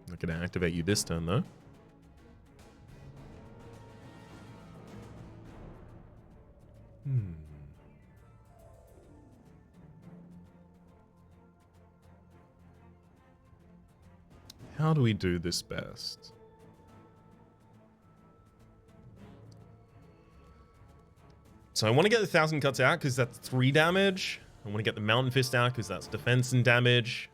Not gonna activate you this turn, though. How do we do this best? So I want to get the 1,000 Cuts out because that's 3 damage. I want to get the Mountain Fist out because that's defense and damage.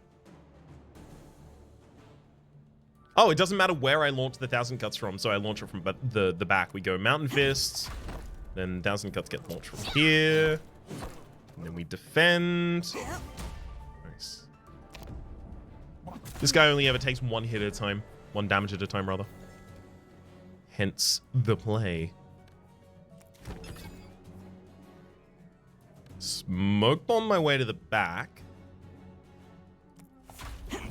Oh, it doesn't matter where I launch the 1,000 Cuts from, so I launch it from the back. We go Mountain Fists, then 1,000 Cuts get launched from here, and then we defend. Nice. This guy only ever takes 1 hit at a time, 1 damage at a time, rather. Hence the play. Smoke Bomb my way to the back. And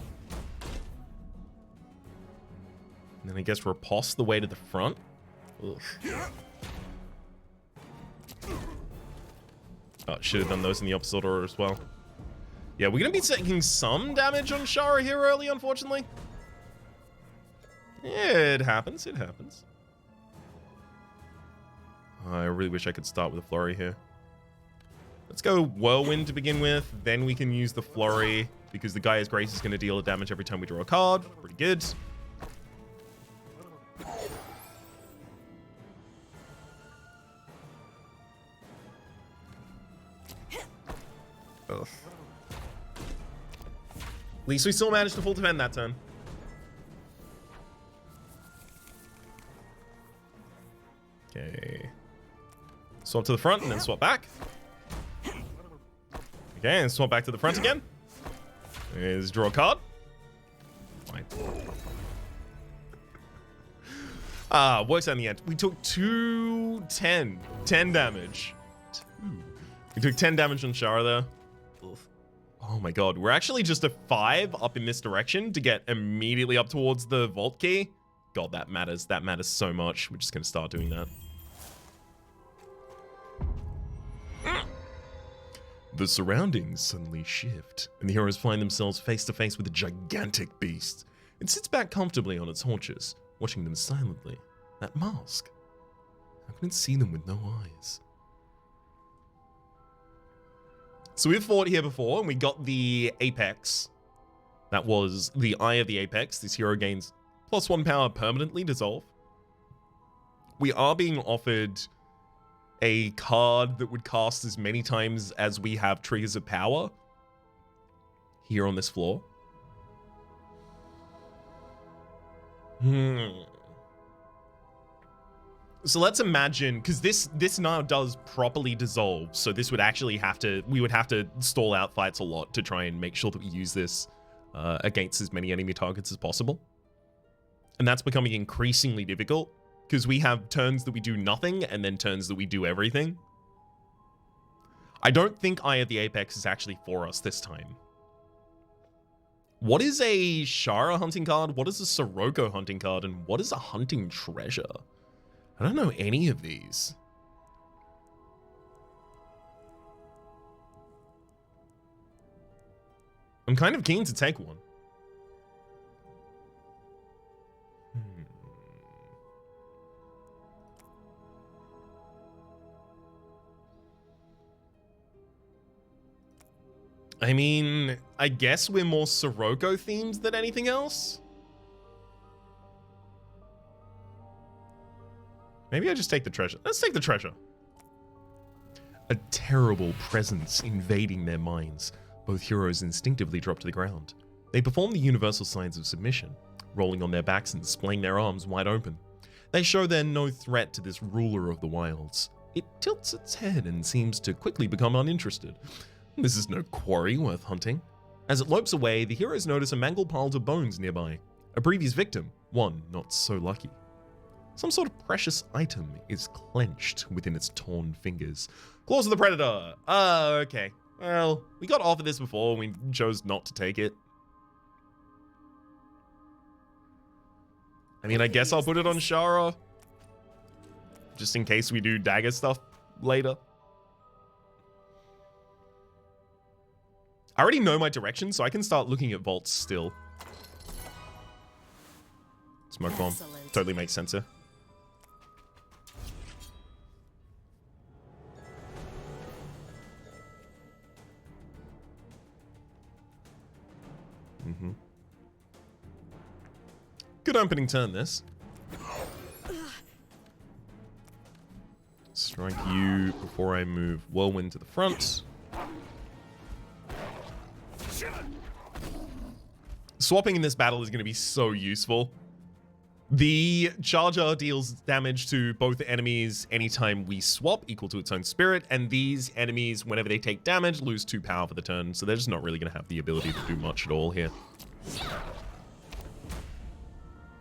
then I guess Riposte the way to the front. Ugh. Oh, should have done those in the opposite order as well. Yeah, we're going to be taking some damage on Shara here early, unfortunately. Yeah, it happens. It happens. I really wish I could start with a Flurry here. Let's go Whirlwind to begin with. Then we can use the Flurry because the Gaia's Grace is going to deal the damage every time we draw a card. Pretty good. Ugh. At least we still managed to full defend that turn. Okay. Swap to the front and then swap back. Okay, and swap back to the front again. Is draw a card. Fine. Works out in the end. We took 10 damage. We took 10 damage on Shara there. Oof. Oh my god, we're actually just a 5 up in this direction to get immediately up towards the vault key. God, that matters. That matters so much. We're just gonna start doing that. The surroundings suddenly shift, and the heroes find themselves face to face with a gigantic beast. It sits back comfortably on its haunches, watching them silently. That mask. How can it see them with no eyes? So we've fought here before, and we got the Apex. That was the Eye of the Apex. This hero gains +1 power permanently dissolve. We are being offered a card that would cast as many times as we have triggers of power here on this floor. So let's imagine, because this now does properly dissolve, so this would actually we would have to stall out fights a lot to try and make sure that we use this against as many enemy targets as possible. And that's becoming increasingly difficult, because we have turns that we do nothing, and then turns that we do everything. I don't think Eye of the Apex is actually for us this time. What is a Shara hunting card? What is a Sirocco hunting card? And what is a hunting treasure? I don't know any of these. I'm kind of keen to take one. I mean, I guess we're more Sirocco themed than anything else. Maybe I just take the treasure. Let's take the treasure. A terrible presence invading their minds. Both heroes instinctively drop to the ground. They perform the universal signs of submission, rolling on their backs and displaying their arms wide open. They show they're no threat to this ruler of the wilds. It tilts its head and seems to quickly become uninterested. This is no quarry worth hunting. As it lopes away, the heroes notice a mangled pile of bones nearby. A previous victim, one not so lucky. Some sort of precious item is clenched within its torn fingers. Claws of the Predator. Okay. Well, we got offered this before and we chose not to take it. I mean, I guess I'll put it on Shara. Just in case we do dagger stuff later. I already know my direction, so I can start looking at vaults still. Smoke bomb.
Excellent.
Totally makes sense here. Good opening turn, this. Strike you before I move Whirlwind to the front. Swapping in this battle is going to be so useful. The charger deals damage to both enemies anytime we swap, equal to its own spirit, and these enemies, whenever they take damage, lose 2 power for the turn, so they're just not really going to have the ability to do much at all here.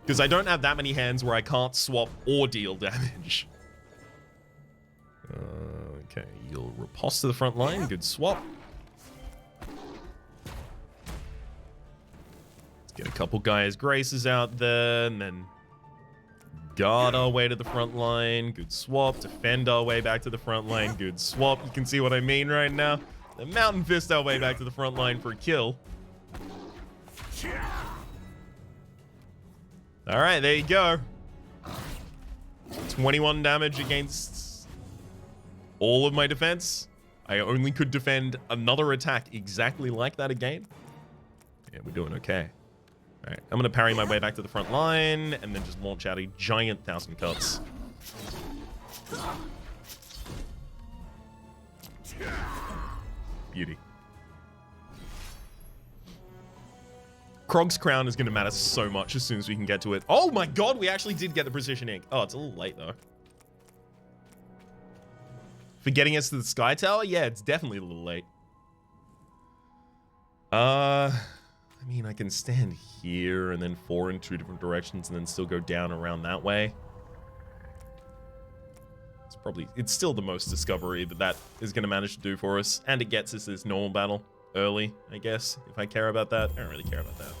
Because I don't have that many hands where I can't swap or deal damage. Okay, you'll riposte to the front line, good swap. Get a couple guys' graces out there, and then guard our way to the front line. Good swap. Defend our way back to the front line. Good swap. You can see what I mean right now. The Mountain Fist our way back to the front line for a kill. All right, there you go. 21 damage against all of my defense. I only could defend another attack exactly like that again. Yeah, we're doing okay. All right, I'm going to parry my way back to the front line and then just launch out a giant 1,000 cuts. Beauty. Krog's Crown is going to matter so much as soon as we can get to it. Oh my god, we actually did get the Precision Ink. Oh, it's a little late though. For getting us to the Sky Tower? Yeah, it's definitely a little late. I mean, I can stand here and then 4 in 2 different directions and then still go down around that way. It's still the most discovery that is going to manage to do for us. And it gets us this normal battle early, I guess, if I care about that. I don't really care about that.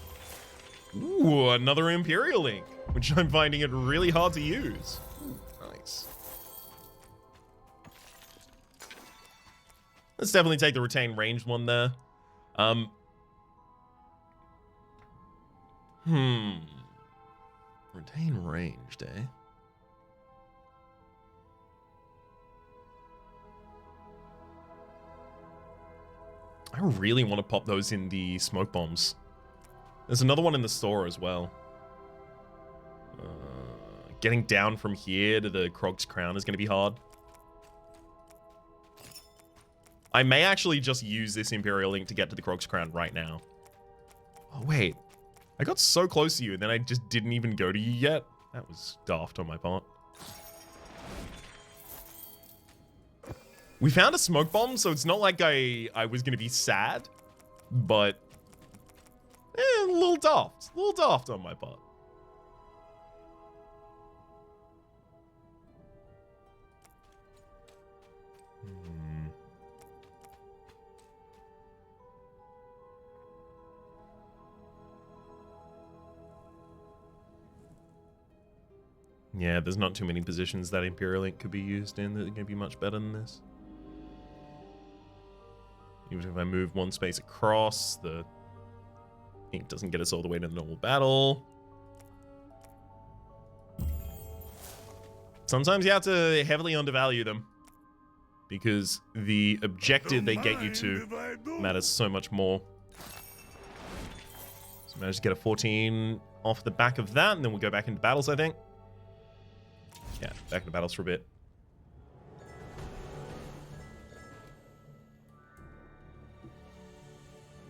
Ooh, another Imperial Ink, which I'm finding it really hard to use. Ooh, nice. Let's definitely take the retained ranged one there. Retain ranged, eh? I really want to pop those in the smoke bombs. There's another one in the store as well. Getting down from here to the Krog's Crown is going to be hard. I may actually just use this Imperial Ink to get to the Krog's Crown right now. Oh, wait. I got so close to you, and then I just didn't even go to you yet. That was daft on my part. We found a smoke bomb, so it's not like I was going to be sad, but a little daft. A little daft on my part. Yeah, there's not too many positions that Imperial Ink could be used in that are going to be much better than this. Even if I move one space across, the ink doesn't get us all the way to the normal battle. Sometimes you have to heavily undervalue them, because the objective they get you to matters so much more. So I managed to get a 14 off the back of that, and then we'll go back into battles, I think. Yeah, back into battles for a bit.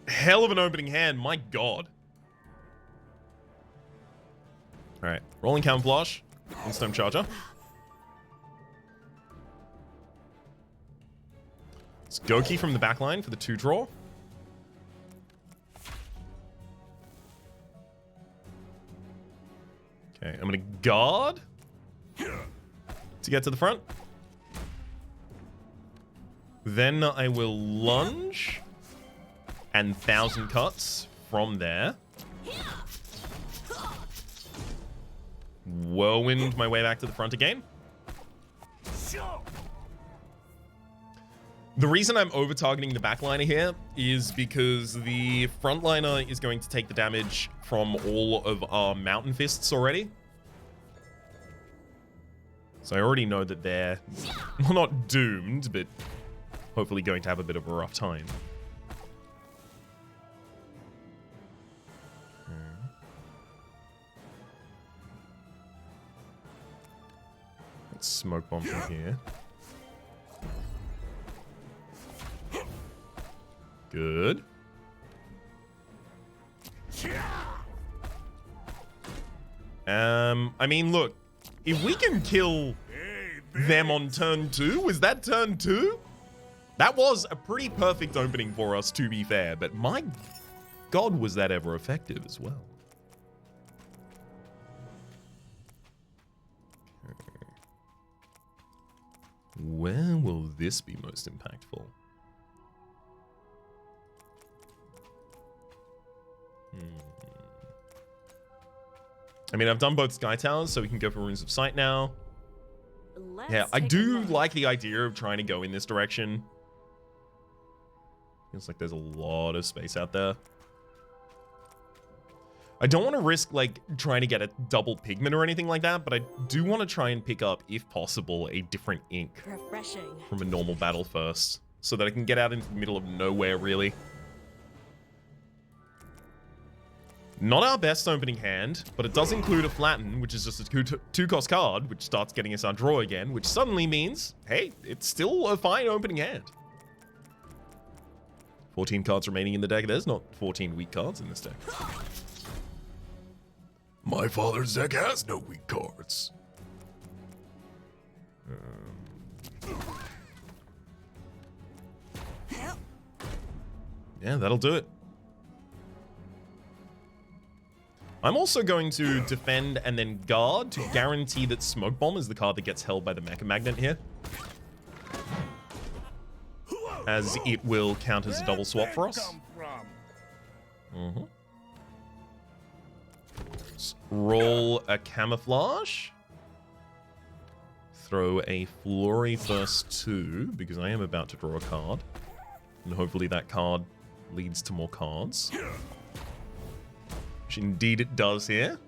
Hell of an opening hand, my god. Alright, rolling camouflage, Windstone Charger. It's Goki from the backline for the 2-draw. Okay, I'm gonna guard to get to the front. Then I will lunge and 1,000 cuts from there. Whirlwind my way back to the front again. The reason I'm over-targeting the backliner here is because the frontliner is going to take the damage from all of our Mountain Fists already. So I already know that they're, well, not doomed, but hopefully going to have a bit of a rough time. Let's smoke bomb from here. Good. I mean, look, if we can kill them on turn 2, was that turn 2? That was a pretty perfect opening for us, to be fair, but my god, was that ever effective as well. Okay. Where will this be most impactful? I mean, I've done both Sky Towers, so we can go for Runes of Sight now. Yeah, I do like the idea of trying to go in this direction. Feels like there's a lot of space out there. I don't want to risk, like, trying to get a double pigment or anything like that, but I do want to try and pick up, if possible, a different ink from a normal battle first, so that I can get out into the middle of nowhere, really. Not our best opening hand, but it does include a Flatten, which is just a 2-cost card, which starts getting us our draw again, which suddenly means, hey, it's still a fine opening hand. 14 cards remaining in the deck. There's not 14 weak cards in this deck.
My father's deck has no weak cards.
Yeah, that'll do it. I'm also going to defend and then guard to guarantee that Smoke Bomb is the card that gets held by the Mecha Magnet here, as it will count as a double swap for us. Let's roll a Camouflage. Throw a Flurry first too, because I am about to draw a card. And hopefully that card leads to more cards. Which indeed it does here.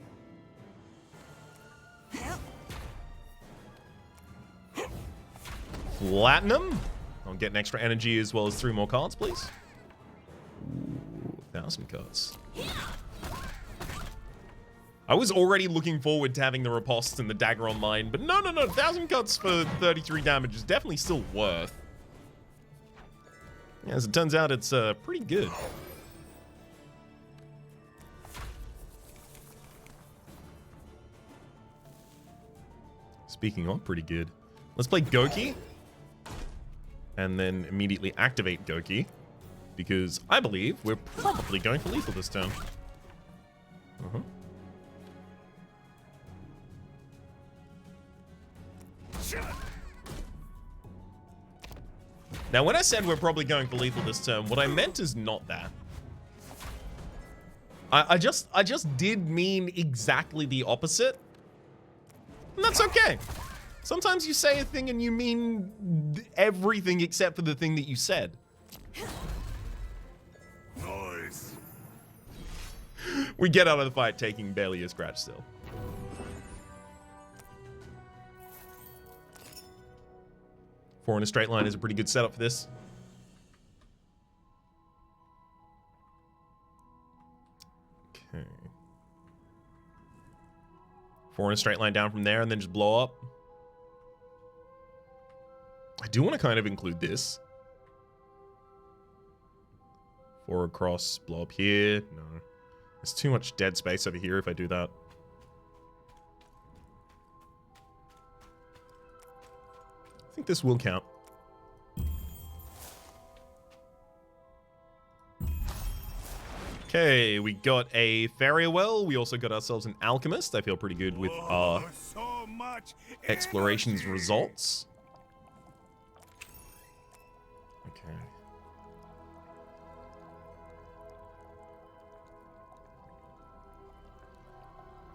Platinum. I'll get an extra energy as well as 3 more cards, please. Ooh, 1,000 cards. I was already looking forward to having the Riposte and the Dagger online, but no, 1,000 cuts for 33 damage is definitely still worth. Yeah, as it turns out, it's pretty good. Speaking of pretty good, let's play Goki. And then immediately activate Goki. Because I believe we're probably going for lethal this turn. Now, when I said we're probably going for lethal this turn, what I meant is not that. I just did mean exactly the opposite. And that's okay. Sometimes you say a thing and you mean everything except for the thing that you said.
Noise.
We get out of the fight taking barely a scratch still. Four in a straight line is a pretty good setup for this. Okay. 4 in a straight line down from there and then just blow up. I do want to kind of include this. 4 across, blow up here. No. There's too much dead space over here if I do that. I think this will count. Okay, we got a Farewell. We also got ourselves an Alchemist. I feel pretty good with our
So much
explorations
energy.
results. Okay.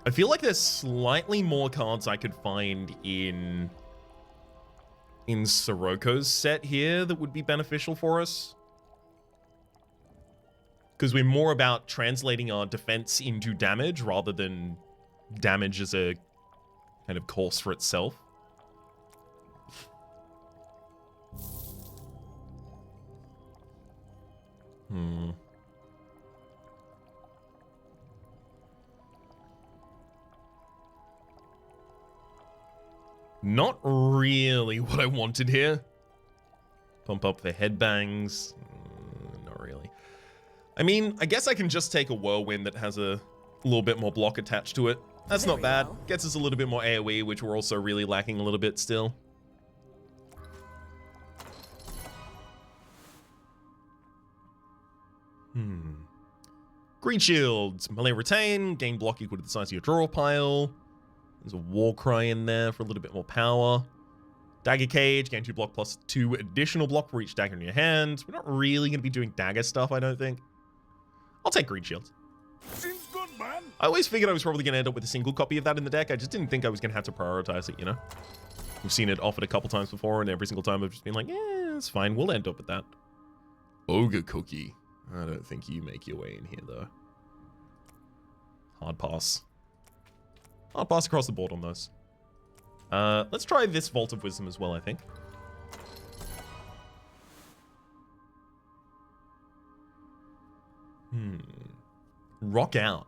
I feel like there's slightly more cards I could find in Siroko's set here that would be beneficial for us. Because we're more about translating our defense into damage rather than damage as a kind of course for itself. Not really what I wanted here. Pump up the headbangs. Not really. I mean, I guess I can just take a Whirlwind that has a little bit more block attached to it. That's not bad. Gets us a little bit more AoE, which we're also really lacking a little bit still. Green Shields. Melee retain. Gain block equal to the size of your draw pile. There's a War Cry in there for a little bit more power. Dagger Cage. Gain 2 block plus 2 additional block for each dagger in your hand. We're not really going to be doing dagger stuff, I don't think. I'll take Green Shields.
Seems good, man.
I always figured I was probably going to end up with a single copy of that in the deck. I just didn't think I was going to have to prioritize it, you know? We've seen it offered a couple times before, and every single time I've just been like, yeah, it's fine. We'll end up with that. Ogre Cookie. I don't think you make your way in here, though. Hard pass. Hard pass across the board on those. Let's try this Vault of Wisdom as well, I think. Rock Out.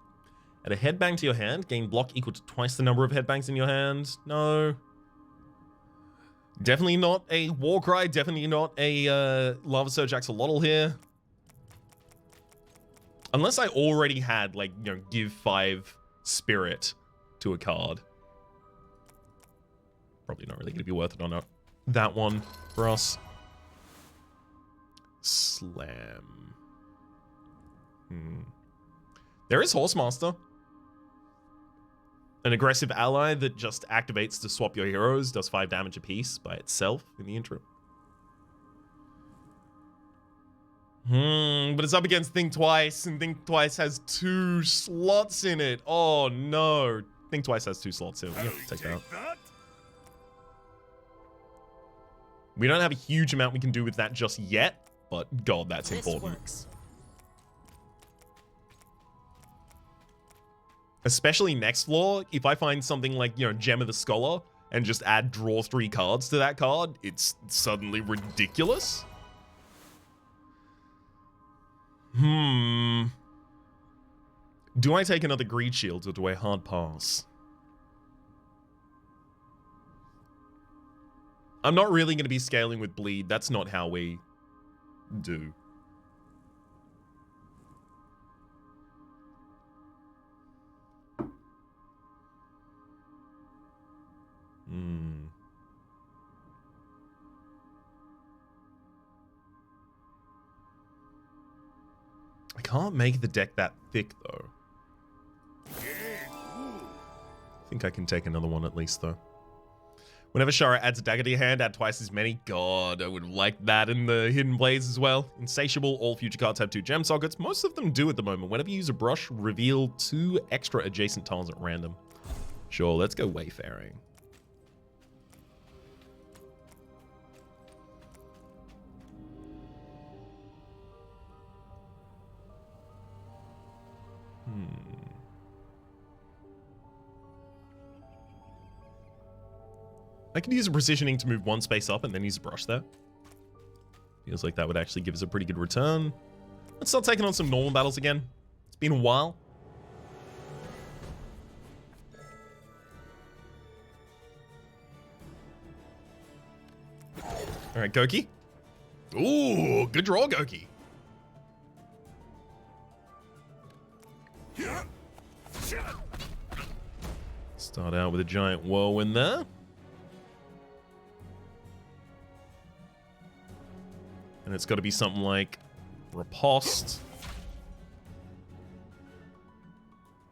Add a headbang to your hand. Gain block equal to twice the number of headbangs in your hand. No. Definitely not a War Cry. Definitely not a Lava Surge Axolotl here. Unless I already had, like, you know, give 5 Spirit to a card. Probably not really going to be worth it on that one for us. Slam. There is Horsemaster. An aggressive ally that just activates to swap your heroes, does 5 damage apiece by itself in the interim. But it's up against Think Twice, and Think Twice has 2 slots in it. Oh no. Think Twice has 2 slots in it. We have to take that out. We don't have a huge amount we can do with that just yet, but God, that's important.
Works.
Especially next floor, if I find something like, you know, Gem of the Scholar and just add draw 3 cards to that card, it's suddenly ridiculous. Do I take another Greed Shield or do I hard pass? I'm not really going to be scaling with Bleed. That's not how we do. I can't make the deck that thick, though. I think I can take another one at least, though. Whenever Shara adds a dagger to your hand, add twice as many. God, I would like that in the Hidden Blaze as well. Insatiable, all future cards have 2 gem sockets. Most of them do at the moment. Whenever you use a brush, reveal 2 extra adjacent tiles at random. Sure, let's go Wayfaring. I could use a Precisioning to move 1 space up and then use a brush there. Feels like that would actually give us a pretty good return. Let's start taking on some normal battles again. It's been a while. Alright, Goki. Ooh, good draw, Goki. Start out with a giant whirlwind there. And it's got to be something like Riposte.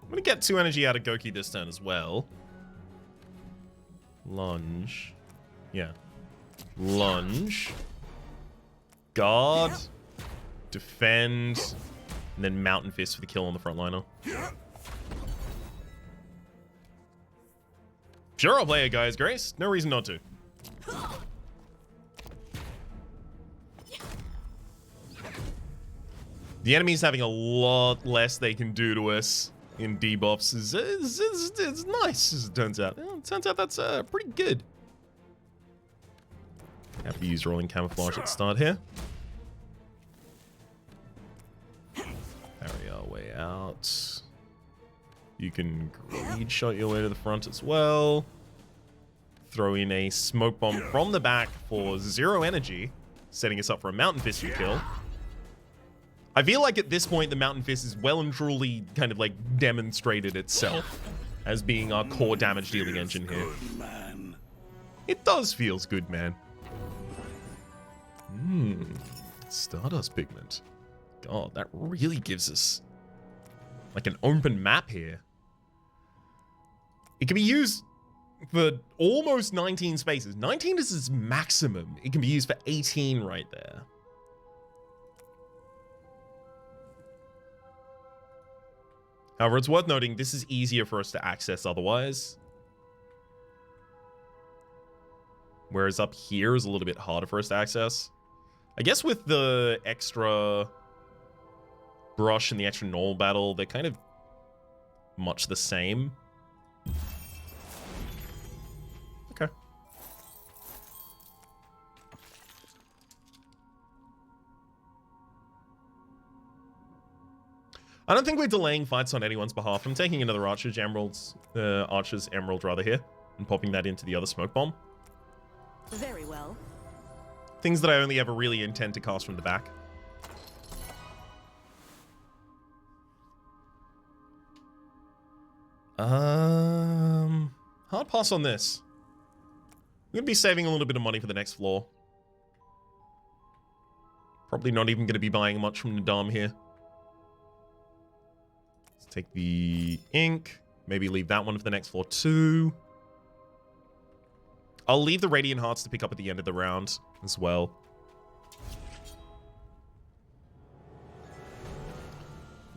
I'm going to get 2 energy out of Goki this turn as well. Lunge. Yeah. Lunge. Guard. Defend. And then Mountain Fist for the kill on the frontliner. Sure, I'll play it, guys. Grace. No reason not to. The enemy's having a lot less they can do to us in debuffs. It's nice, as it turns out. It turns out that's pretty good. Have to use Rolling Camouflage at the start here. Carry our way out. You can Greed Shot your way to the front as well. Throw in a Smoke Bomb from the back for 0 energy, setting us up for a Mountain Fist kill. I feel like at this point, the Mountain Fist is well and truly kind of like demonstrated itself as being our core damage dealing engine here. It does feels good, man. Stardust Pigment. God, that really gives us like an open map here. It can be used for almost 19 spaces. 19 is its maximum. It can be used for 18 right there. However, it's worth noting this is easier for us to access otherwise. Whereas up here is a little bit harder for us to access. I guess with the extra brush and the extra normal battle, they're kind of much the same. Okay. I don't think we're delaying fights on anyone's behalf. I'm taking another Archer's Emerald rather here, and popping that into the other Smoke Bomb.
Very well.
Things that I only ever really intend to cast from the back. Hard pass on this. I'm going to be saving a little bit of money for the next floor. Probably not even going to be buying much from Nadam here. Take the ink. Maybe leave that one for the next floor too. I'll leave the Radiant Hearts to pick up at the end of the round as well.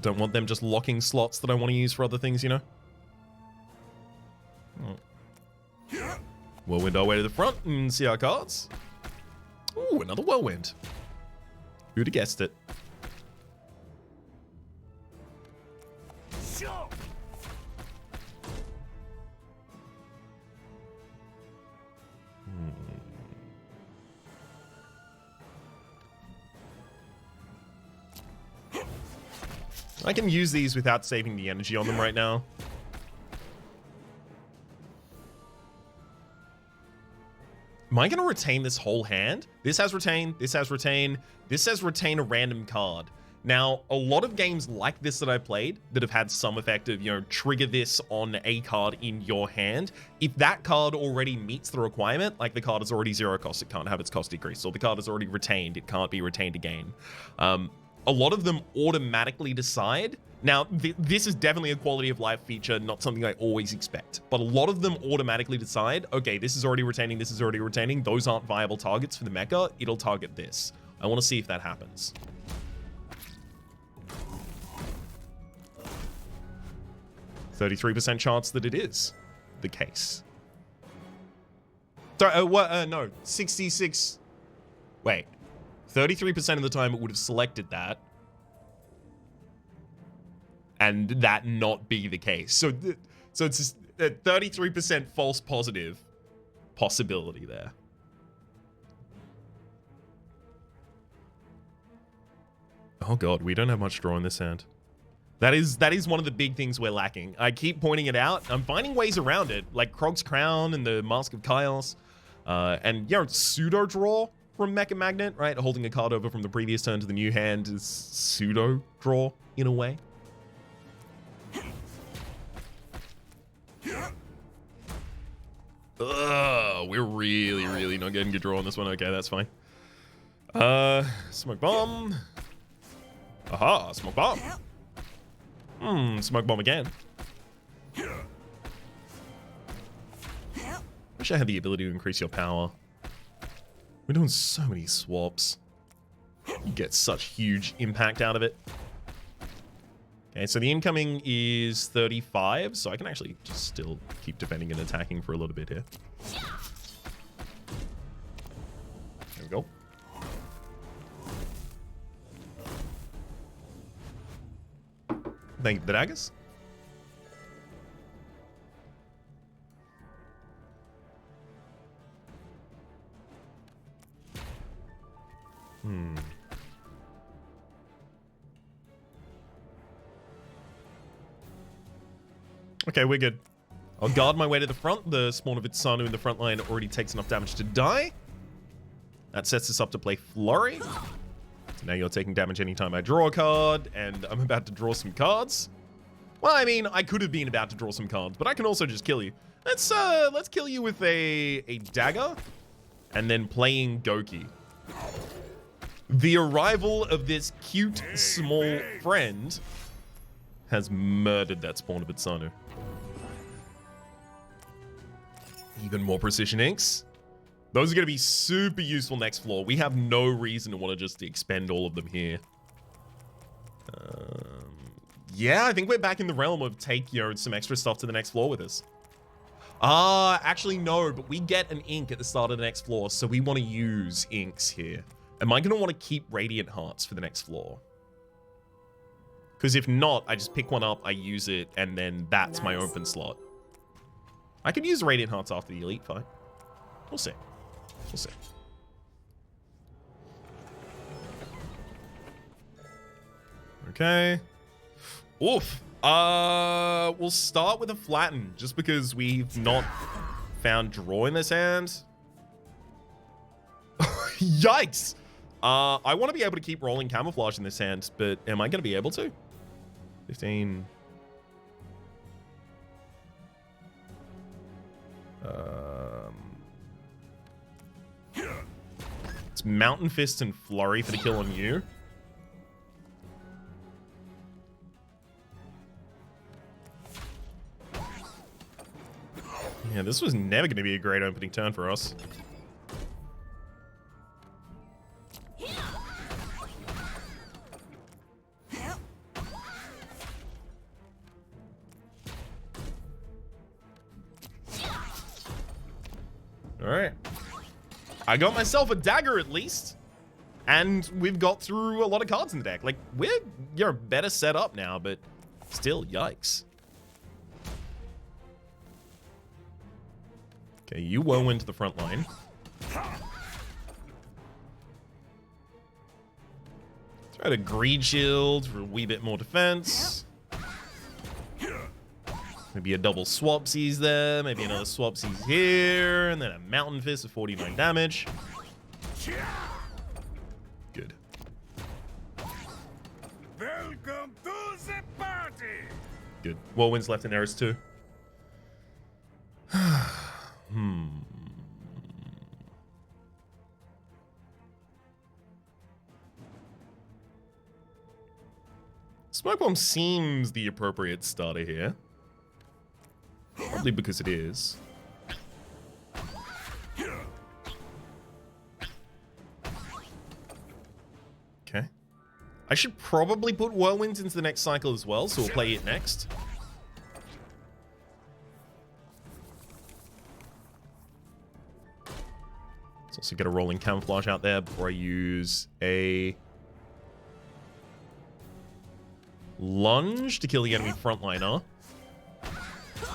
Don't want them just locking slots that I want to use for other things, you know? Whirlwind our way to the front and see our cards. Ooh, another Whirlwind. Who'd have guessed it? I can use these without saving the energy on them right now. Am I going to retain this whole hand? This has retain, this has retain, this says retain a random card. Now, a lot of games like this that I played that have had some effect of, you know, trigger this on a card in your hand. If that card already meets the requirement, like the card is already 0 cost, it can't have its cost decreased, or the card is already retained, it can't be retained again. A lot of them automatically decide. Now, this is definitely a quality of life feature, not something I always expect. But a lot of them automatically decide, okay, this is already retaining, this is already retaining. Those aren't viable targets for the mecha. It'll target this. I want to see if that happens. %33% chance that it is the case. Sorry, no, 66. Wait. 33% of the time it would have selected that. And that not be the case. So it's a 33% false positive possibility there. Oh god, we don't have much draw in this hand. That is one of the big things we're lacking. I keep pointing it out. I'm finding ways around it, like Krog's Crown and the Mask of Chaos. And, you know, pseudo draw from Mecha Magnet, right? Holding a card over from the previous turn to the new hand is pseudo draw in a way. Ugh, we're really not getting good draw on this one. Okay, that's fine. Smoke Bomb. Aha, Smoke Bomb. Smoke Bomb again. Wish I had the ability to increase your power. We're doing so many swaps. You get such huge impact out of it. Okay, so the incoming is 35, so I can actually just still keep defending and attacking for a little bit here. There we go. Thank you for the daggers. Okay, we're good. I'll guard my way to the front. The spawn of Itsanu in the front line already takes enough damage to die. That sets us up to play Flurry. So now you're taking damage anytime I draw a card, and I'm about to draw some cards. Well, I mean, I could have been about to draw some cards, but I can also just kill you. Let's kill you with a dagger, and then playing Goki. The arrival of this cute, small friend has murdered that spawn of Itsanu. Even more precision inks. Those are going to be super useful next floor. We have no reason to want to just expend all of them here. Yeah, I think we're back in the realm of take, you know, some extra stuff to the next floor with us. Actually no, but we get an ink at the start of the next floor, so we want to use inks here. Am I going to want to keep Radiant Hearts for the next floor? Because if not, I just pick one up, I use it, and then that's my open slot. I could use Radiant Hearts after the Elite fight. We'll see. We'll see. Okay. Oof. We'll start with a flatten, just because we've not found draw in this hand. Yikes! I want to be able to keep rolling camouflage in this hand, but am I going to be able to? 15. It's Mountain Fist and Flurry for the kill on you. Yeah, this was never going to be a great opening turn for us. Alright. I got myself a dagger at least. And we've got through a lot of cards in the deck. Like, you're better set up now, but still, yikes. Okay, you woe into the front line. Try to greed shield for a wee bit more defense. Maybe a double swapsies there, maybe another swapsies here, and then a mountain fist of 49 damage. Good.
Welcome to the party.
Good. Whirlwind's left in Eris too. Smoke Bomb seems the appropriate starter here. Probably because it is. Okay. I should probably put Whirlwinds into the next cycle as well, so we'll play it next. Let's also get a Rolling Camouflage out there before I use a Lunge to kill the enemy frontliner.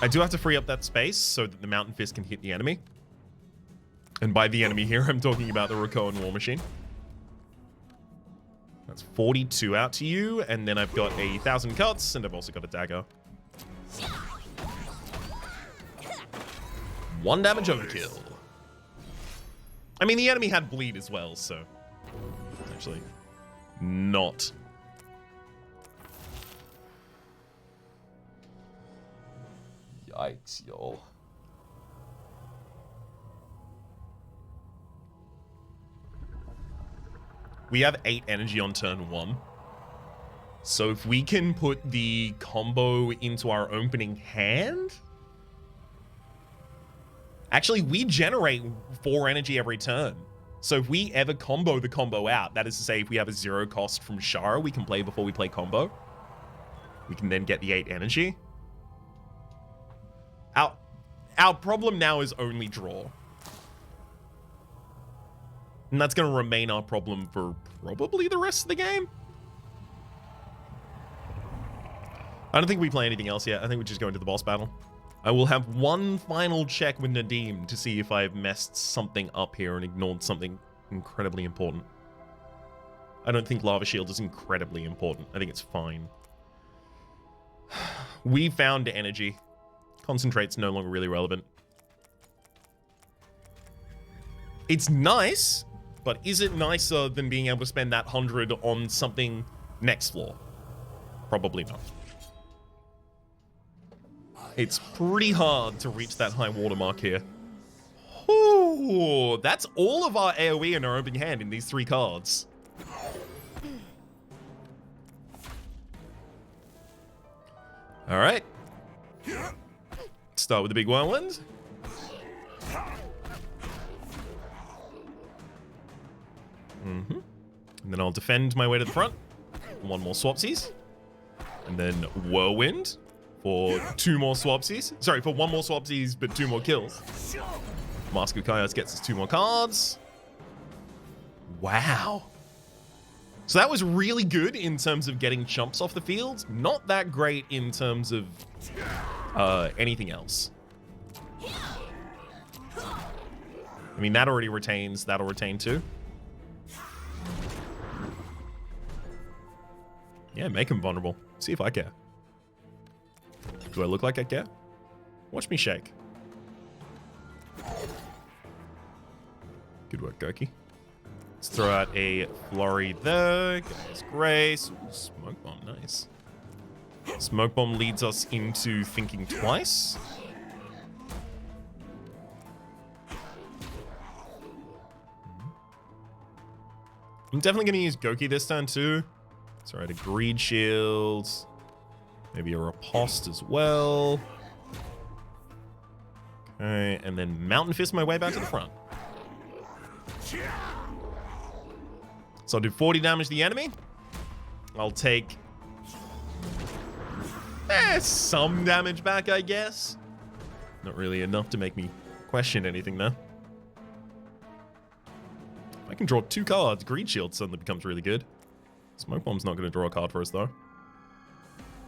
I do have to free up that space so that the Mountain Fist can hit the enemy. And by the enemy here, I'm talking about the Rakoan War Machine. That's 42 out to you, and then I've got 1,000 cuts, and I've also got a dagger. 1 damage overkill. I mean, the enemy had bleed as well, so actually not. Yikes, y'all. We have 8 energy on turn 1. So if we can put the combo into our opening hand... Actually, we generate 4 energy every turn. So if we ever combo the combo out, that is to say if we have a 0 cost from Shara we can play before we play combo, we can then get the 8 energy. Our problem now is only draw. And that's going to remain our problem for probably the rest of the game. I don't think we play anything else yet. I think we just go into the boss battle. I will have one final check with Nadim to see if I've messed something up here and ignored something incredibly important. I don't think Lava Shield is incredibly important. I think it's fine. We found energy. Concentrate's no longer really relevant. It's nice, but is it nicer than being able to spend that 100 on something next floor? Probably not. It's pretty hard to reach that high watermark here. Ooh, that's all of our AoE in our opening hand in these 3 cards. All right. Start with the big whirlwind. And then I'll defend my way to the front. 1 more swapsies. And then whirlwind for 2 more swapsies. Sorry, for 1 more swapsies, but 2 more kills. Mask of Chaos gets us 2 more cards. Wow. So that was really good in terms of getting chumps off the field. Not that great in terms of anything else. I mean, that already retains. That'll retain too. Yeah, make him vulnerable. See if I care. Do I look like I care? Watch me shake. Good work, Goki. Let's throw out a flurry there. Guys, grace. Ooh, smoke bomb, nice. Smoke bomb leads us into thinking twice. I'm definitely going to use Goki this turn too. Let's write a greed shield. Maybe a riposte as well. Okay, and then Mountain Fist my way back to the front. So I'll do 40 damage to the enemy. I'll take some damage back, I guess. Not really enough to make me question anything, though. If I can draw 2 cards, Greed Shield suddenly becomes really good. Smoke Bomb's not going to draw a card for us, though.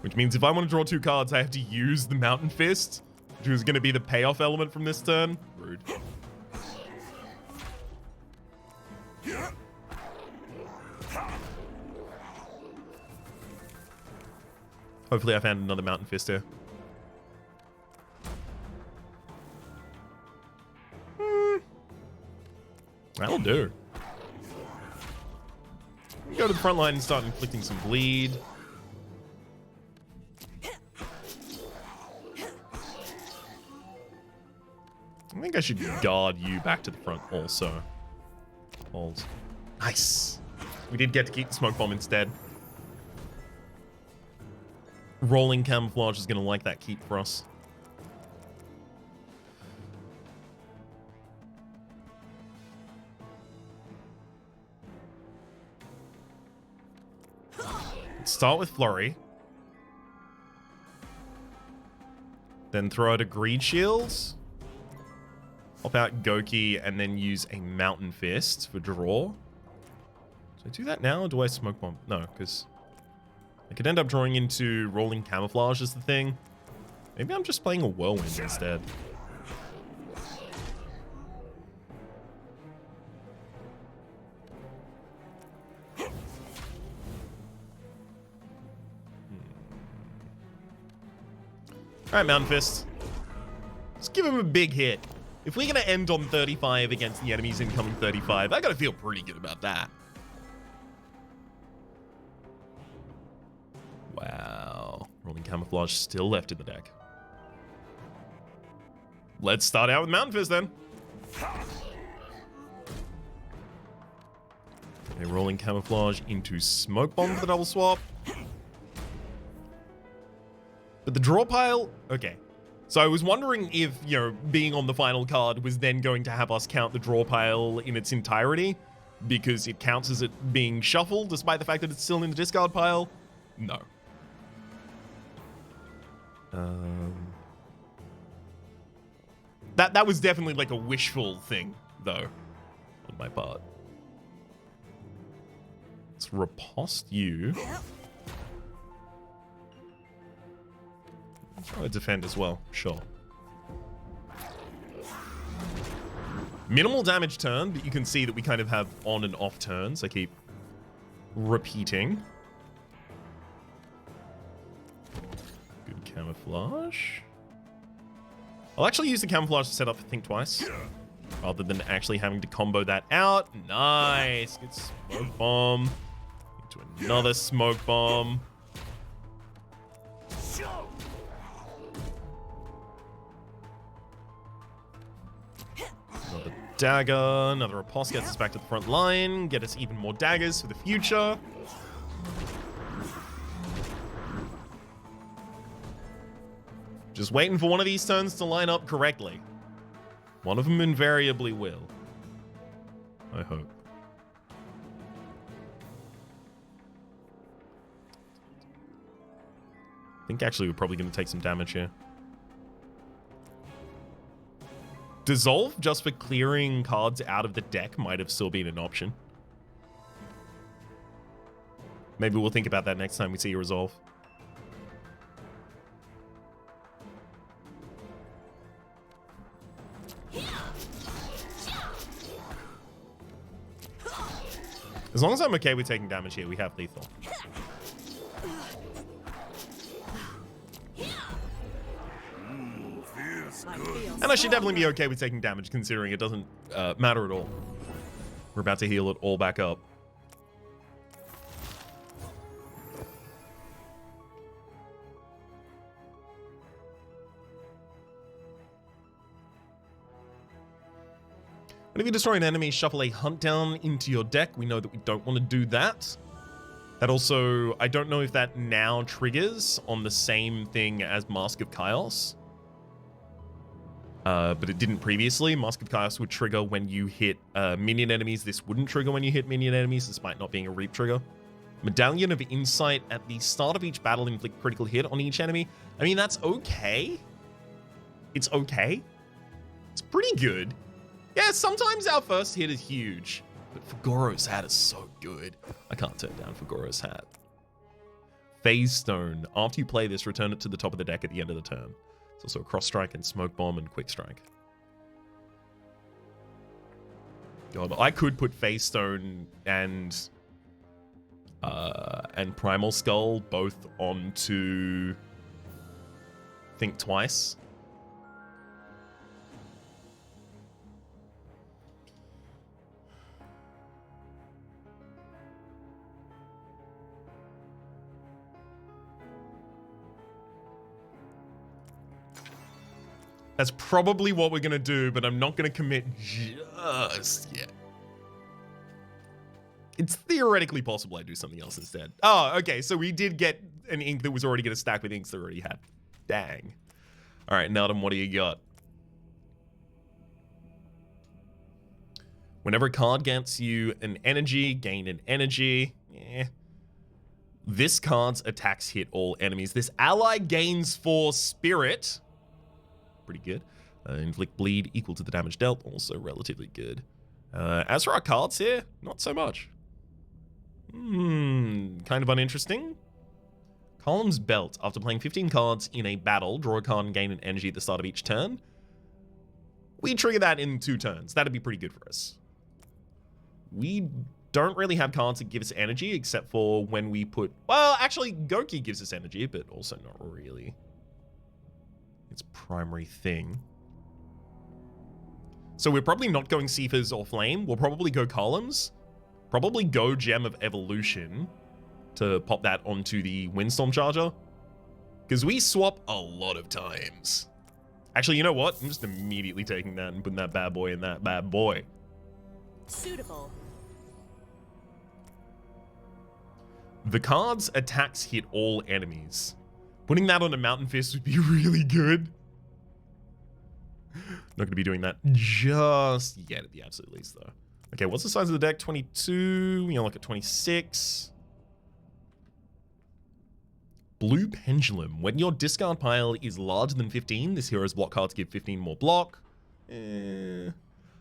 Which means if I want to draw 2 cards, I have to use the Mountain Fist, which is going to be the payoff element from this turn. Rude. Hopefully I found another Mountain Fist here. That'll do. Go to the front line and start inflicting some bleed. I think I should guard you back to the front also. Hold. Nice. We did get to keep the Smoke Bomb instead. Rolling Camouflage is going to like that keep for us. Let's start with Flurry. Then throw out a Greed Shield. Pop out Goki and then use a Mountain Fist for draw. So I do that now or do I Smoke Bomb? No, because I could end up drawing into Rolling Camouflage as the thing. Maybe I'm just playing a Whirlwind instead. Alright, Mountain Fist. Let's give him a big hit. If we're going to end on 35 against the enemy's incoming 35, I got to feel pretty good about that. Wow. Rolling Camouflage still left in the deck. Let's start out with Mountain Fist then. Okay, Rolling Camouflage into Smoke Bomb for the double swap. But the draw pile, okay. So I was wondering if, you know, being on the final card was then going to have us count the draw pile in its entirety because it counts as it being shuffled despite the fact that it's still in the discard pile. No. That was definitely like a wishful thing, though, on my part. Let's riposte you. Try to defend as well, sure. Minimal damage turn, but you can see that we kind of have on and off turns. I keep repeating. Good camouflage. I'll actually use the camouflage to set up Think Twice, rather than actually having to combo that out. Nice. Good smoke bomb. Into another smoke bomb. Another dagger, another riposte gets us back to the front line, get us even more daggers for the future. Just waiting for one of these turns to line up correctly. One of them invariably will. I hope. I think actually we're probably going to take some damage here. Dissolve just for clearing cards out of the deck might have still been an option. Maybe we'll think about that next time we see a resolve. As long as I'm okay with taking damage here, we have lethal. And I should definitely be okay with taking damage, considering it doesn't matter at all. We're about to heal it all back up. Whenever you destroy an enemy, shuffle a hunt down into your deck. We know that we don't want to do that. That also, I don't know if that now triggers on the same thing as Mask of Chaos. but it didn't previously. Mask of Chaos would trigger when you hit minion enemies. This wouldn't trigger when you hit minion enemies, despite not being a reap trigger. Medallion of Insight at the start of each battle, inflict critical hit on each enemy. I mean, that's okay. It's okay. It's pretty good. Yeah, sometimes our first hit is huge, but Fagoro's hat is so good. I can't turn down Fagoro's hat. Phase Stone. After you play this, return it to the top of the deck at the end of the turn. It's also a cross strike and smoke bomb and quick strike. God, I could put Phase Stone and Primal Skull both onto Think Twice. That's probably what we're going to do, but I'm not going to commit just yet. It's theoretically possible I do something else instead. Oh, okay, so we did get an ink that was already going to stack with inks that we already had. Dang. All right, Naldum, what do you got? Whenever a card gets you an energy, gain an energy. Yeah. This card's attacks hit all enemies. This ally gains 4 spirit. Pretty good. Inflict bleed equal to the damage dealt, also relatively good. As for our cards here, not so much. Kind of uninteresting. Column's Belt. After playing 15 cards in a battle, draw a card and gain an energy at the start of each turn. We trigger that in 2 turns. That'd be pretty good for us. We don't really have cards that give us energy, except for when we put... Well, actually, Goki gives us energy, but also not really its primary thing. So we're probably not going Seafers or Flame. We'll probably go Columns. Probably go Gem of Evolution to pop that onto the Windstorm Charger. Because we swap a lot of times. Actually, you know what? I'm just immediately taking that and putting that bad boy in that bad boy.
Suitable.
The card's attacks hit all enemies. Putting that on a Mountain Fist would be really good. Not going to be doing that just yet at the absolute least, though. Okay, what's the size of the deck? 22. We unlock at 26. Blue Pendulum. When your discard pile is larger than 15, this hero's block cards give 15 more block. Gain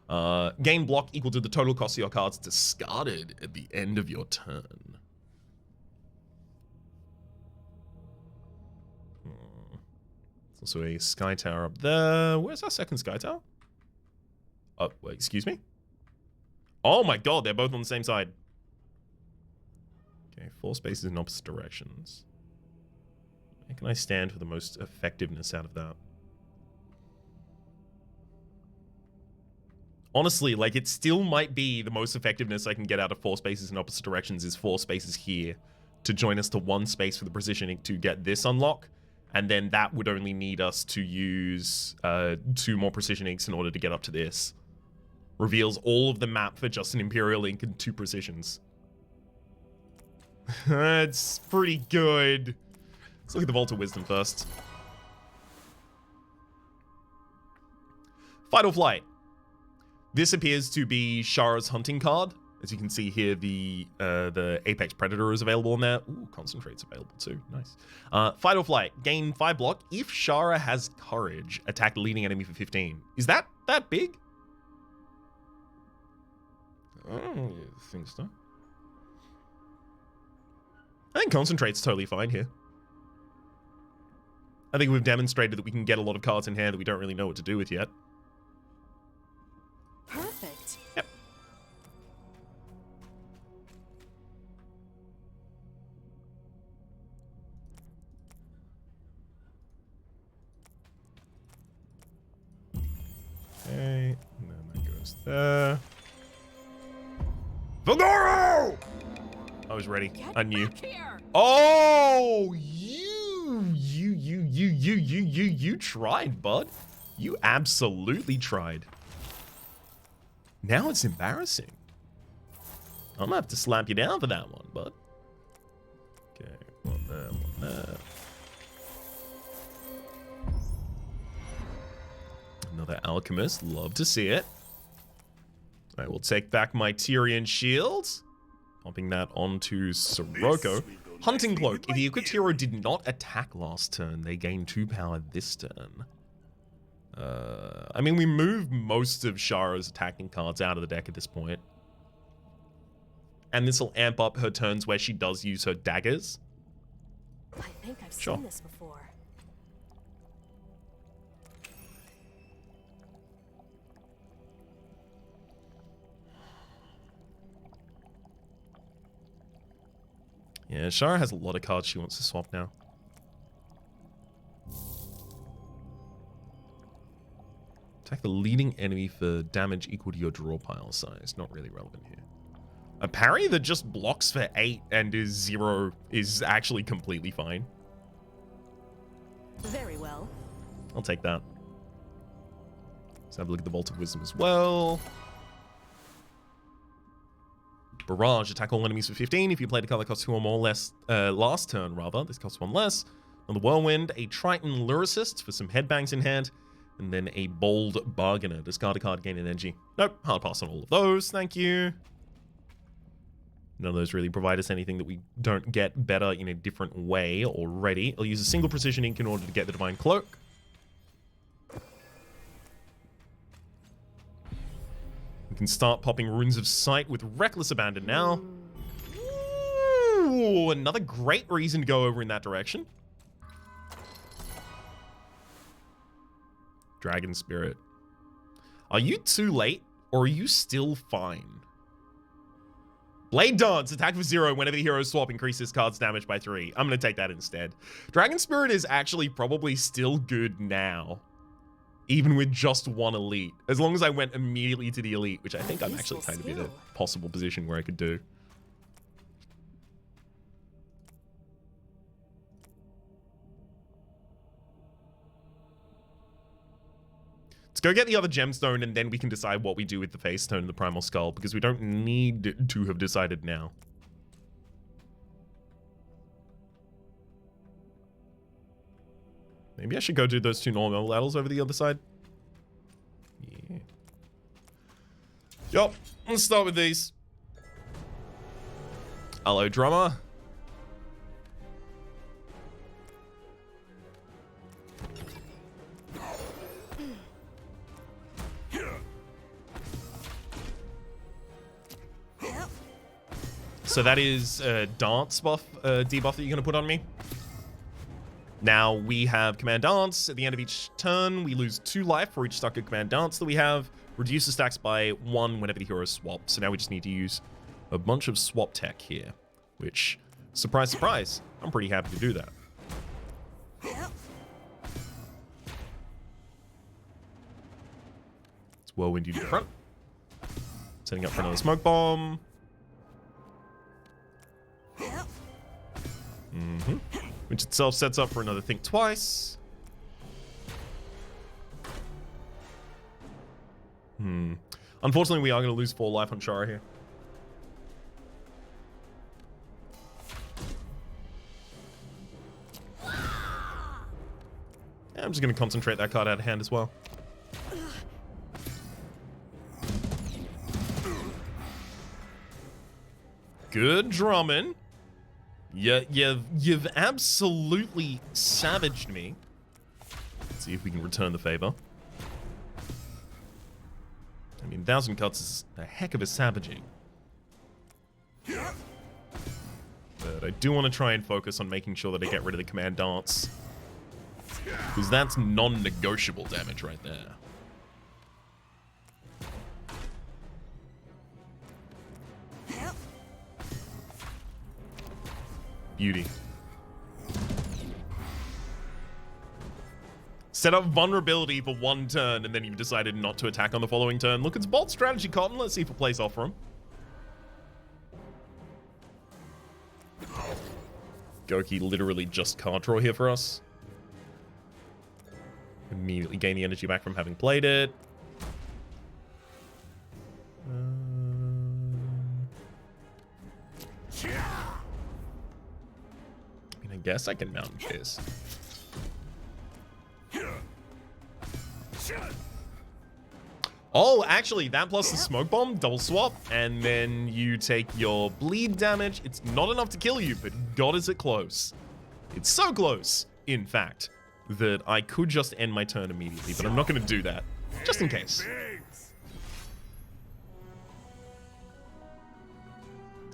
block equal to the total cost of your cards discarded at the end of your turn. There's also a Sky Tower up there. Where's our second Sky Tower? Oh, wait, excuse me? Oh my god, they're both on the same side. Okay, 4 spaces in opposite directions. Where can I stand for the most effectiveness out of that? Honestly, like, it still might be the most effectiveness I can get out of 4 spaces in opposite directions is 4 spaces here to join us to 1 space for the Precision Ink to get this unlock. And then that would only need us to use 2 more Precision Inks in order to get up to this. Reveals all of the map for just an Imperial Ink and 2 Precisions. That's pretty good. Let's look at the Vault of Wisdom first. Fight or Flight. This appears to be Shara's hunting card. As you can see here, the Apex Predator is available in there. Ooh, Concentrate's available too. Nice. Fight or Flight. Gain 5 block. If Shara has Courage, attack the leading enemy for 15. Is that big? I don't think so. I think Concentrate's totally fine here. I think we've demonstrated that we can get a lot of cards in hand that we don't really know what to do with yet.
Perfect.
Yep. Okay, and then that goes there. Fagoro! I was ready. I knew. Oh, you tried, bud. You absolutely tried. Now it's embarrassing. I'm gonna have to slap you down for that one, bud. Okay, one there, one there. Another alchemist. Love to see it. I will take back my Tyrian shield. Popping that onto Sirocco. Hunting Cloak. If the equipped hero did not attack last turn, they gain 2 power this turn. I mean, we move most of Shara's attacking cards out of the deck at this point. And this will amp up her turns where she does use her daggers.
I think I've seen this before.
Yeah, Shara has a lot of cards she wants to swap now. Attack the leading enemy for damage equal to your draw pile size. Not really relevant here. A parry that just blocks for 8 and is 0 is actually completely fine.
Very well.
I'll take that. Let's have a look at the Vault of Wisdom as well. Barrage. Attack all enemies for 15. If you played a card that costs 2 or more less, last turn rather, this costs 1 less. On the Whirlwind, a Triton Lyricist for some headbangs in hand. And then a Bold Bargainer. Discard a card, gain energy. Nope, hard pass on all of those. Thank you. None of those really provide us anything that we don't get better in a different way already. I'll use a single Precision Ink in order to get the Divine Cloak. We can start popping Runes of Sight with Reckless Abandon now. Ooh, another great reason to go over in that direction. Dragon Spirit. Are you too late, or are you still fine? Blade Dance. Attack for 0. Whenever the hero swap, increase this card's damage by 3. I'm going to take that instead. Dragon Spirit is actually probably still good now. Even with just 1 elite. As long as I went immediately to the elite, which I think I'm actually kind of in a possible position where I could do. Let's go get the other gemstone, and then we can decide what we do with the face stone and the primal skull, because we don't need to have decided now. Maybe I should go do those 2 normal battles over the other side. Yeah. Yup, let's start with these. Hello, drummer. So that is a dance buff, debuff that you're going to put on me. Now we have Command Dance. At the end of each turn, we lose 2 life for each stack of Command Dance that we have. Reduce the stacks by 1 whenever the hero swaps. So now we just need to use a bunch of swap tech here. Which, surprise, surprise, I'm pretty happy to do that. It's Whirlwind you to the front. Setting up for another Smoke Bomb. Which itself sets up for another Think Twice. Unfortunately, we are going to lose 4 life on Shara here. Yeah, I'm just going to concentrate that card out of hand as well. Good drumming. You've absolutely savaged me. Let's see if we can return the favor. I mean, 1,000 cuts is a heck of a savaging. But I do want to try and focus on making sure that I get rid of the Command Dance. Because that's non-negotiable damage right there. Beauty. Set up vulnerability for 1 turn, and then you've decided not to attack on the following turn. Look, it's bold strategy, Cotton. Let's see if it plays off for him. Goki literally just card draw here for us. Immediately gain the energy back from having played it. I guess I can Mountain Fist. Oh, actually, that plus the smoke bomb, double swap, and then you take your bleed damage. It's not enough to kill you, but God, is it close. It's so close, in fact, that I could just end my turn immediately, but I'm not going to do that, just in case.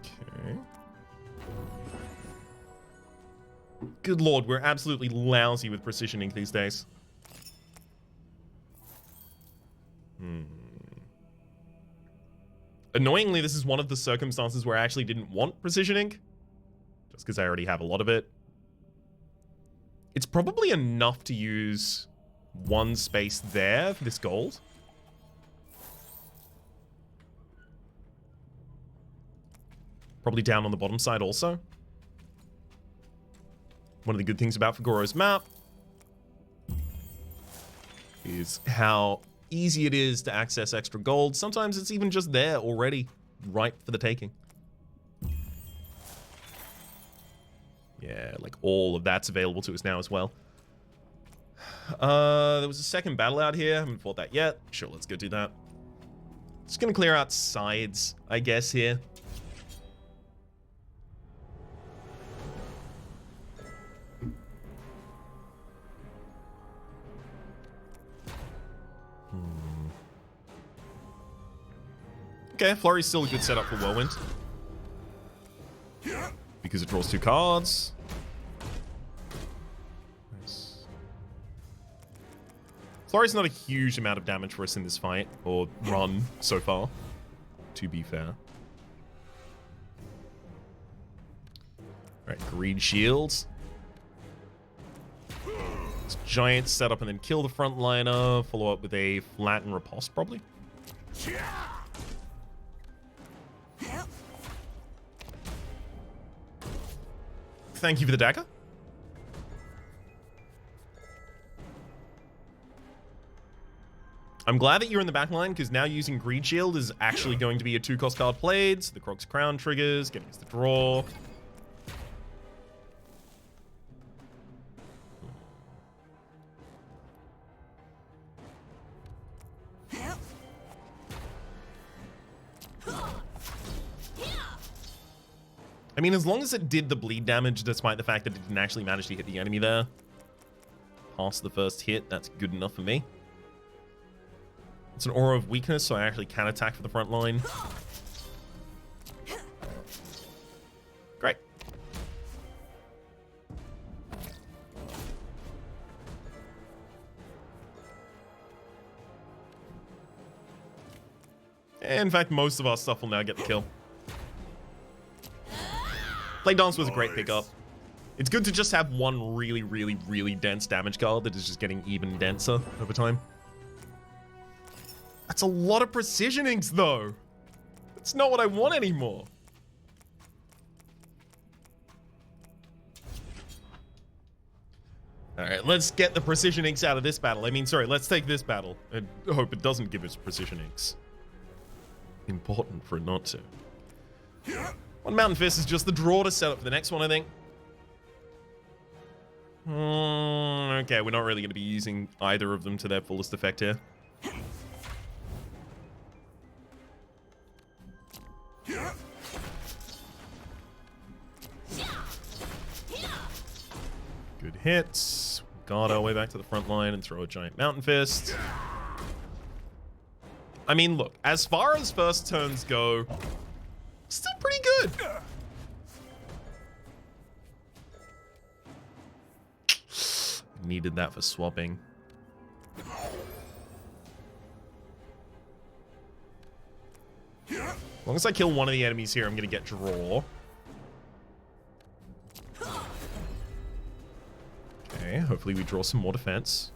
Okay. Good lord, we're absolutely lousy with precision ink these days. Annoyingly, this is one of the circumstances where I actually didn't want precision ink, just because I already have a lot of it. It's probably enough to use one space there for this gold. Probably down on the bottom side also. One of the good things about Fagoro's map is how easy it is to access extra gold. Sometimes it's even just there already, ripe for the taking. Yeah, like all of that's available to us now as well. There was a second battle out here. I haven't fought that yet. Sure, let's go do that. Just gonna clear out sides, I guess, here. Okay, Flurry's still a good setup for Whirlwind. Because it draws 2 cards. Nice. Flurry's not a huge amount of damage for us in this fight, or run, so far, to be fair. Alright, Greed Shields. This giant setup and then kill the frontliner, follow up with a flatten riposte, probably. Thank you for the dagger. I'm glad that you're in the back line, because now using Greed Shield is actually going to be a 2-cost card played. So the Croc's Crown triggers, getting us the draw. I mean, as long as it did the bleed damage, despite the fact that it didn't actually manage to hit the enemy there. Past the first hit, that's good enough for me. It's an aura of weakness, so I actually can attack for the front line. Great. In fact, most of our stuff will now get the kill. Blade Dance was a great pickup. It's good to just have one really, really, really dense damage card that is just getting even denser over time. That's a lot of precision inks, though. That's not what I want anymore. Alright, let's get the precision inks out of this battle. I mean, sorry, let's take this battle and hope it doesn't give us precision inks. Important for it not to. One Mountain Fist is just the draw to set up for the next one, I think. Okay, we're not really going to be using either of them to their fullest effect here. Good hits. Guard our way back to the front line and throw a giant Mountain Fist. I mean, look, as far as first turns go, still pretty good. Needed that for swapping. As long as I kill one of the enemies here, I'm going to get draw. Okay, hopefully we draw some more defense.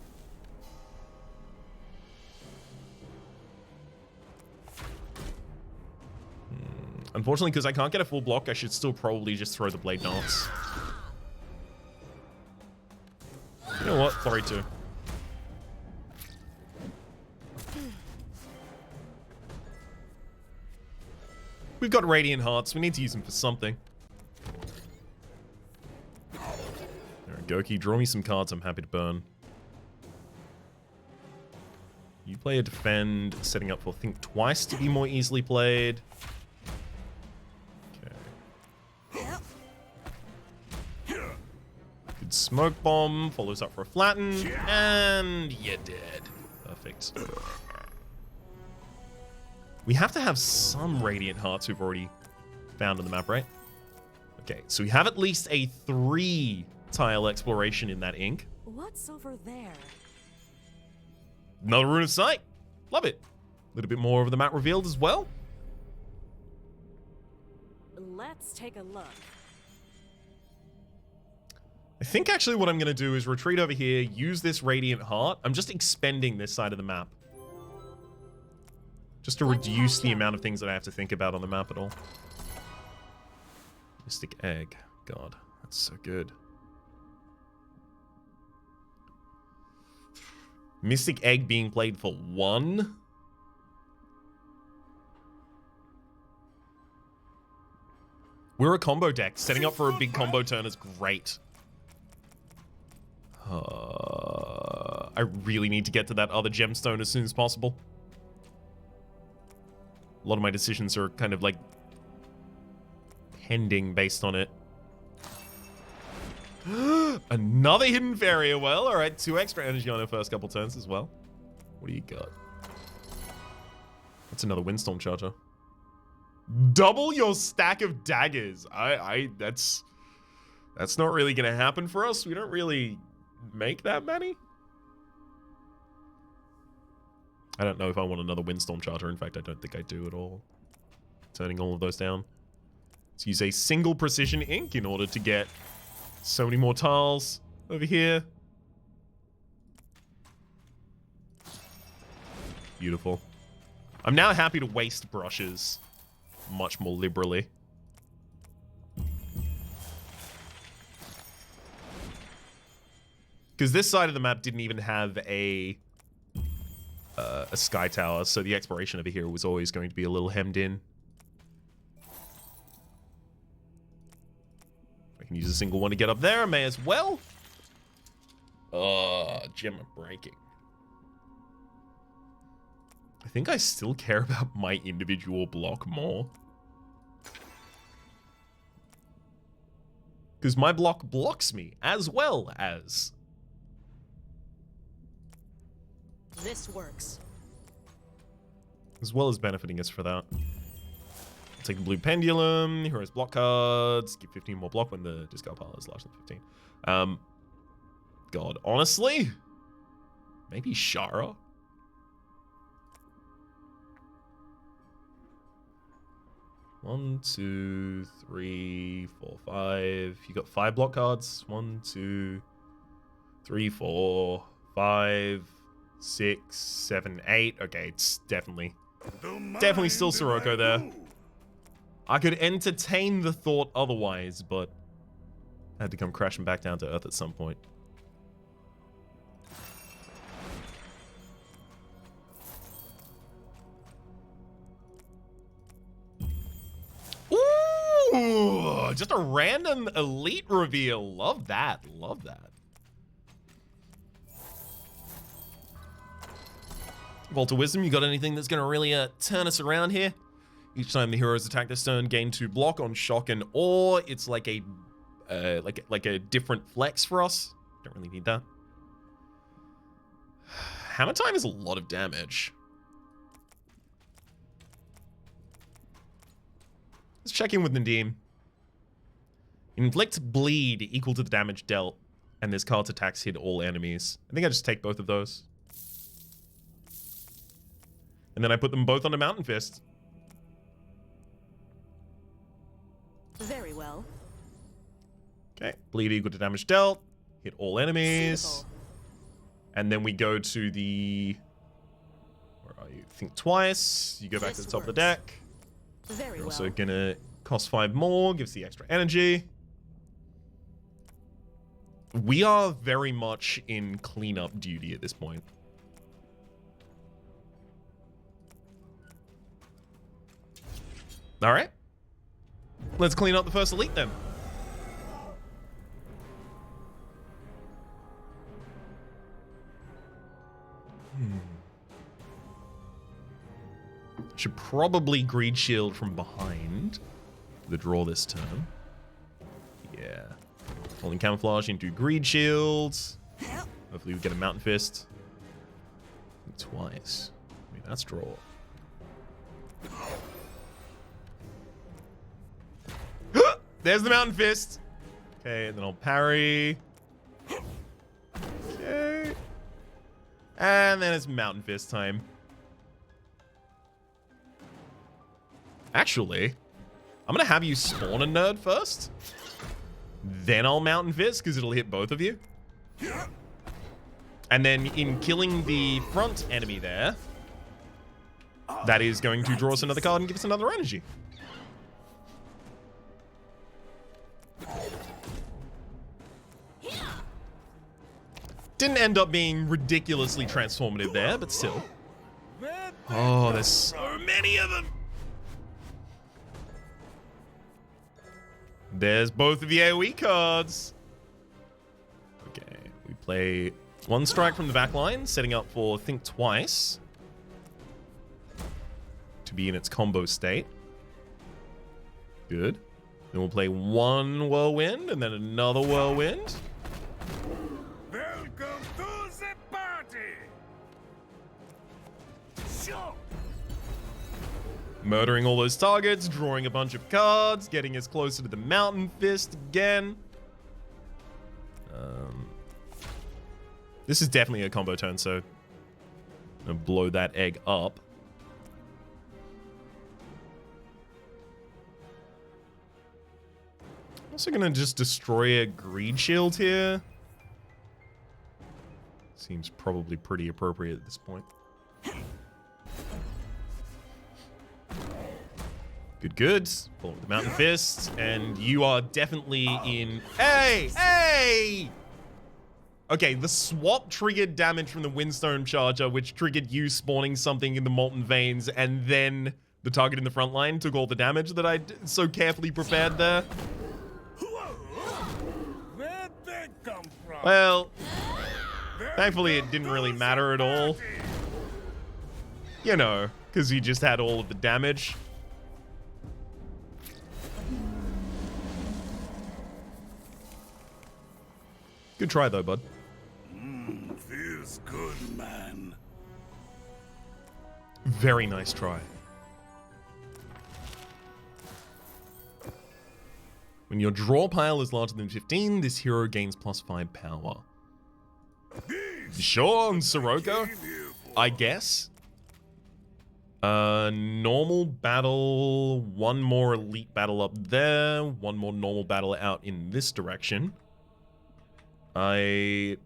Unfortunately, because I can't get a full block, I should still probably just throw the Blade Dance. You know what? Flurry 2. We've got Radiant Hearts. We need to use them for something. Alright, Goki, draw me some cards I'm happy to burn. You play a defend, setting up for think twice to be more easily played. Okay. Good smoke bomb, follows up for a flatten, and you're dead. Perfect. We have to have some Radiant Hearts we've already found on the map, right? Okay, so we have at least a 3-tile exploration in that ink.
What's over there?
Another Rune of Sight. Love it. A little bit more of the map revealed as well.
Let's take a look.
I think actually what I'm going to do is retreat over here, use this Radiant Heart. I'm just expending this side of the map. Just to reduce the amount of things that I have to think about on the map at all. Mystic Egg. God, that's so good. Mystic Egg being played for 1. We're a combo deck. Setting up for a big combo turn is great. I really need to get to that other gemstone as soon as possible. A lot of my decisions are kind of like pending based on it. Another hidden fairy. Well, all right, 2 extra energy on her first couple turns as well. What do you got? That's another Windstorm Charger. Double your stack of daggers. That's not really gonna happen for us. We don't really make that many. I don't know if I want another Windstorm Charger. In fact, I don't think I do at all. Turning all of those down. Let's use a single precision ink in order to get so many more tiles over here. Beautiful. I'm now happy to waste brushes much more liberally. Because this side of the map didn't even have a sky tower, so the exploration over here was always going to be a little hemmed in. I can use a single one to get up there, I may as well. Gem breaking. I think I still care about my individual block more. Because my block blocks me, as well as...
This works.
As well as benefiting us for that. I'll take the blue pendulum, heroes block cards, give 15 more block when the discard pile is larger than 15. God, honestly? Maybe Shara? One, two, three, four, five. You got 5 block cards. 1, 2, 3, 4, 5, 6, 7, 8. Okay, it's definitely still Sirocco there. I could entertain the thought otherwise, but I had to come crashing back down to earth at some point. Ooh, just a random elite reveal. Love that. Love that. Vault of Wisdom, you got anything that's going to really turn us around here? Each time the heroes attack this turn, gain 2 block on shock and awe. It's like a like a different flex for us. Don't really need that. Hammer time is a lot of damage. Let's check in with Nadim. Inflict bleed equal to the damage dealt, and this card's attacks hit all enemies. I think I just take both of those. And then I put them both on a Mountain Fist.
Very well.
Okay, bleed equal to damage dealt, hit all enemies.
Suitable.
And then we go to the... Where are you? Think twice. You go back to the top of the deck.
Very
You're
well.
also gonna cost 5 more, gives the extra energy. We are very much in cleanup duty at this point. All right. Let's clean up the first elite then. Should probably greed shield from behind the draw this turn. Yeah. Holding camouflage into greed shields. Hopefully we get a mountain fist. Twice. Maybe that's draw. There's the mountain fist. Okay, and then I'll parry. Okay. And then it's mountain fist time. Actually, I'm gonna have you spawn a nerd first. Then I'll mountain fist, because it'll hit both of you. And then in killing the front enemy there, that is going to draw us another card and give us another energy. Didn't end up being ridiculously transformative there, but still. Oh, there's so many of them. There's both of the AoE cards. Okay, we play one strike from the back line, setting up for Think Twice to be in its combo state. Good. Then we'll play one Whirlwind and then another Whirlwind.
Welcome to the party. Sure.
Murdering all those targets, drawing a bunch of cards, getting us closer to the mountain fist again. This is definitely a combo turn, so I'm gonna blow that egg up. Also gonna just destroy a greed shield here. Seems probably pretty appropriate at this point. Good, good. Pull with the mountain fist, and you are definitely in. Hey, hey! Okay, the swap triggered damage from the Windstone Charger, which triggered you spawning something in the Molten Veins, and then the target in the front line took all the damage that I so carefully prepared there.
Where'd they come from?
Well, thankfully it didn't really matter at all. You know, because you just had all of the damage. Good try though, bud.
Feels good, man.
Very nice try. When your draw pile is larger than 15, this hero gains +5 power. Sure, on Sirocco, I guess. Normal battle, one more elite battle up there, one more normal battle out in this direction. I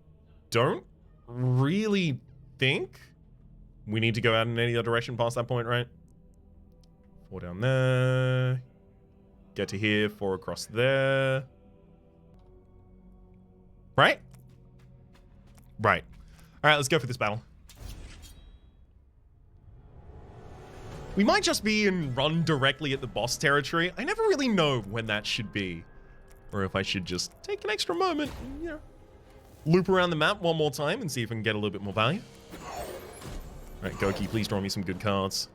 don't really think we need to go out in any other direction past that point, right? 4 down there. Get to here, 4 across there. Right? Right. Alright, let's go for this battle. We might just be in run directly at the boss territory. I never really know when that should be. Or if I should just take an extra moment and, you know, loop around the map one more time and see if I can get a little bit more value. Alright, Goki, please draw me some good cards.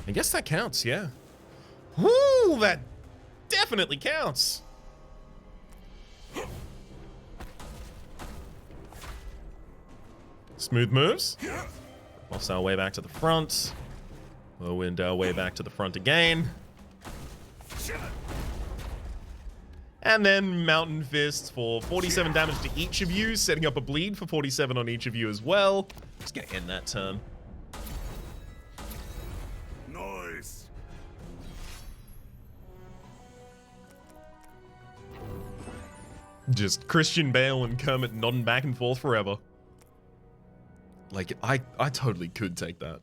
I guess that counts, yeah. Woo, that definitely counts. Smooth moves. Boss our way back to the front. Whirlwind our way back to the front again. And then Mountain Fist for 47 damage to each of you, setting up a bleed for 47 on each of you as well. Just gonna end that turn.
Nice.
Just Christian Bale and Kermit nodding back and forth forever. Like, I totally could take that.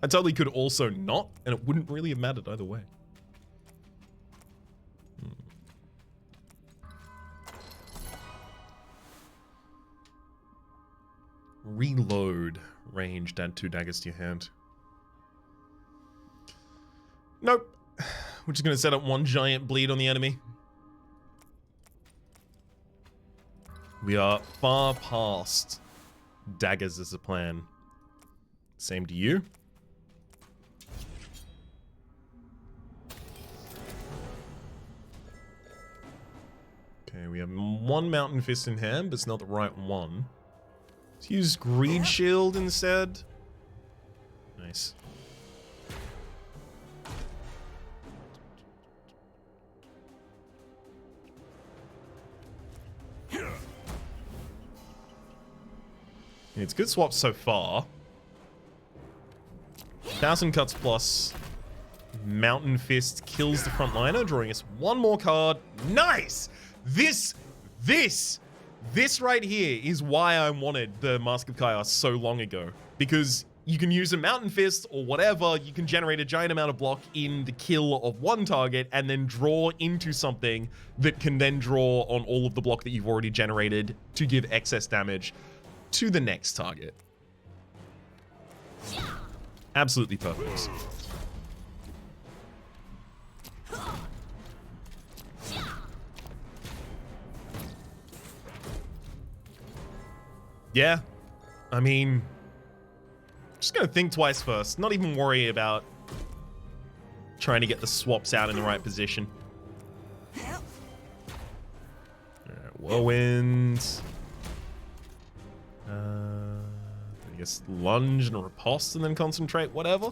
I totally could also not, and it wouldn't really have mattered either way. Reload. Ranged, add 2 daggers to your hand. Nope. We're just going to set up 1 giant bleed on the enemy. We are far past daggers as a plan. Same to you. Okay, we have one Mountain Fist in hand, but it's not the right one. Let's use Greed Shield instead. Nice. It's good swaps so far. 1,000 cuts plus Mountain Fist kills the frontliner, drawing us one more card. Nice! This right here is why I wanted the Mask of Chaos so long ago. Because you can use a Mountain Fist or whatever, you can generate a giant amount of block in the kill of one target and then draw into something that can then draw on all of the block that you've already generated to give excess damage to the next target. Absolutely perfect. Yeah, I mean, just gonna think twice first. Not even worry about trying to get the swaps out in the right position. Alright, Whirlwind. I guess lunge and riposte and then concentrate, whatever.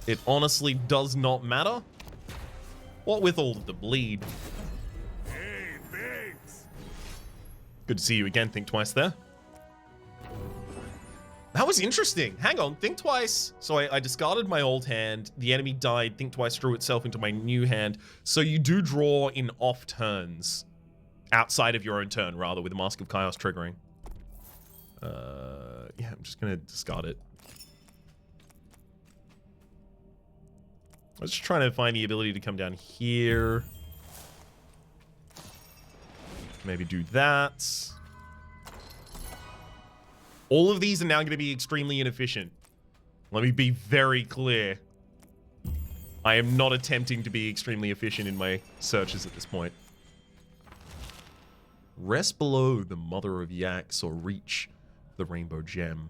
It honestly does not matter. What with all of the bleed.
Hey, thanks.
Good to see you again. Think twice there. That was interesting. Hang on. Think twice. So I discarded my old hand. The enemy died. Think twice drew itself into my new hand. So you do draw in off turns. Outside of your own turn, rather, with the Mask of Chaos triggering. Yeah, I'm just going to discard it. I was just trying to find the ability to come down here. Maybe do that. All of these are now going to be extremely inefficient. Let me be very clear. I am not attempting to be extremely efficient in my searches at this point. Rest below the Mother of Yaks or reach the Rainbow Gem.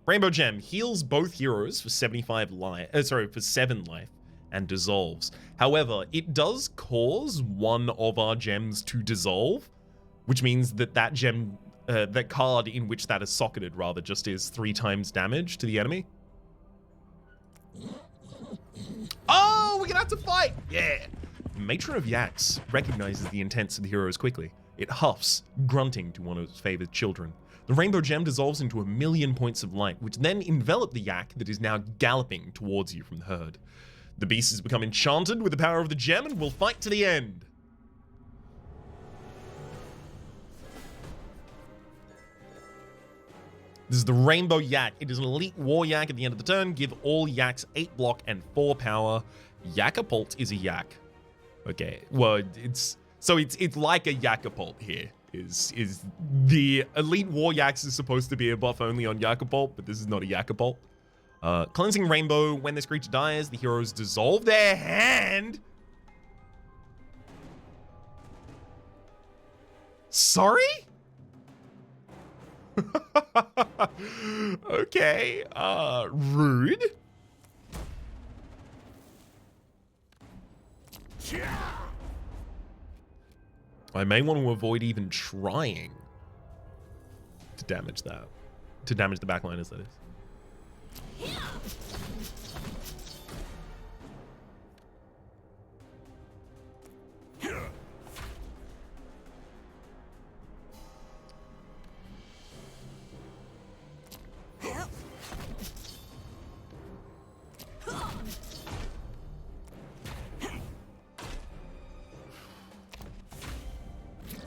Rainbow Gem heals both heroes for 75 life, for 7 life and dissolves. However, it does cause one of our gems to dissolve, which means that that gem, that card in which that is socketed rather, just is 3 times damage to the enemy. Oh, we're gonna have to fight! Yeah! Matron of Yaks recognizes the intents of the heroes quickly. It huffs, grunting to one of its favored children. The Rainbow Gem dissolves into 1,000,000 points of light, which then envelop the yak that is now galloping towards you from the herd. The beast has become enchanted with the power of the gem and will fight to the end. This is the Rainbow Yak. It is an elite war yak at the end of the turn. Give all yaks 8 block and 4 power. Yakapult is a yak. Okay, well, it's like a Yakapult here. Is the elite war yaks is supposed to be a buff only on Yakapult, but this is not a Yakapult. Cleansing Rainbow. When this creature dies, the heroes dissolve their hand. Sorry? Okay, rude. I may want to avoid even trying to damage that. To damage the backliners, that is.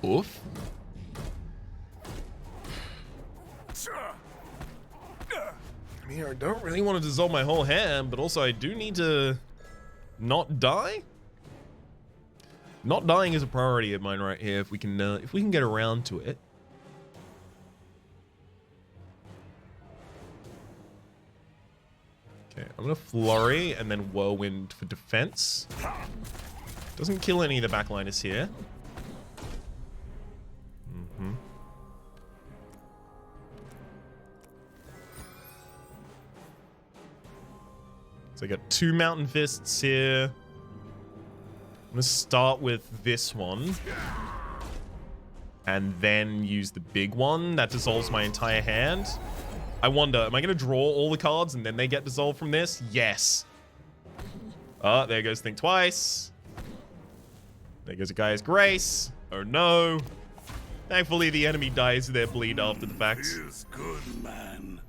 Oof. I mean, I don't really want to dissolve my whole hand, but also I do need to not die. Not dying is a priority of mine right here. If we can get around to it. Okay, I'm gonna flurry and then whirlwind for defense. Doesn't kill any of the backliners here. So I got 2 Mountain Fists here. I'm gonna start with this one. And then use the big one. That dissolves my entire hand. I wonder, am I gonna draw all the cards and then they get dissolved from this? Yes. Oh, there goes Think Twice. There goes a Gaia's Grace. Oh no. Thankfully, the enemy dies their bleed after the fact.
Feels good, man.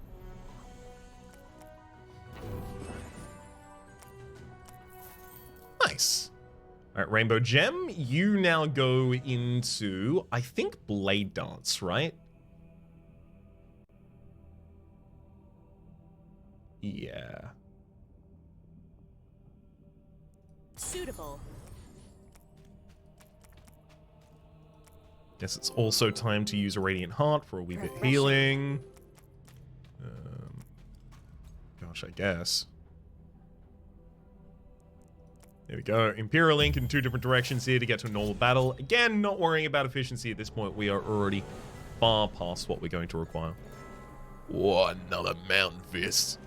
Nice. All right, Rainbow Gem, you now go into, I think, Blade Dance, right? Yeah.
Suitable.
Guess it's also time to use a Radiant Heart for a wee bit healing. Gosh, I guess. There we go. Imperial Link in 2 different directions here to get to a normal battle. Again, not worrying about efficiency at this point. We are already far past what we're going to require. Whoa, another Mountain Fist.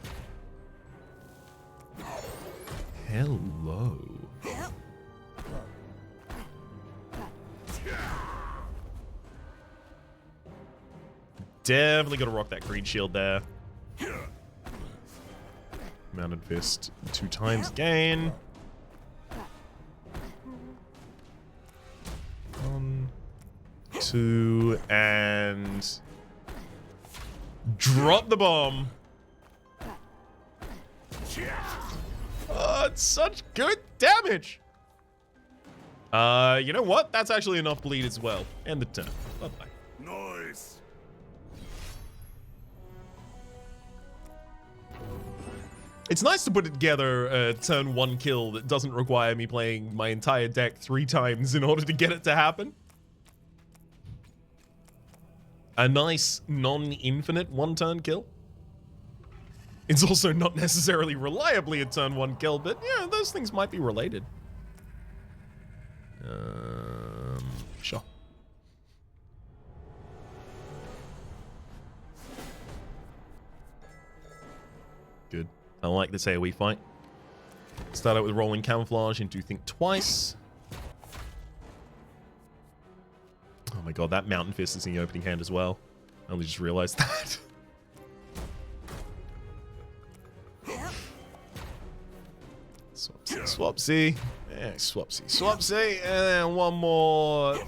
Hello. Definitely got to rock that green shield there. Mountain Fist 2 times again. 1, 2, and drop the bomb. Oh, it's such good damage. You know what? That's actually enough bleed as well. End the turn. Bye-bye.
Nice.
It's nice to put together a turn 1 kill that doesn't require me playing my entire deck 3 times in order to get it to happen. A nice non-infinite 1-turn kill. It's also not necessarily reliably a turn 1 kill, but yeah, those things might be related. Sure. Good. I like this AoE fight. Start out with Rolling Camouflage into Think Twice. Oh my god, that Mountain Fist is in the opening hand as well. I only just realized that. Swapsy. Yeah, Swapsy. And then one more.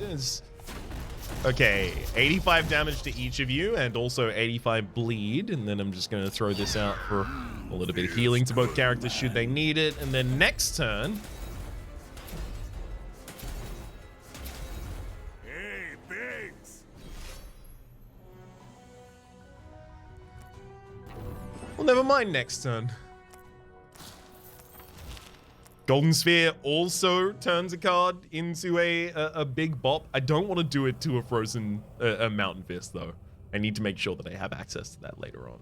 Okay, 85 damage to each of you, and also 85 bleed. And then I'm just going to throw this out for a little bit of healing to both characters should they need it. And then next turn...
Hey, Biggs.
Well, never mind next turn. Golden Sphere also turns a card into a big bop. I don't want to do it to a frozen a Mountain Fist, though. I need to make sure that I have access to that later on.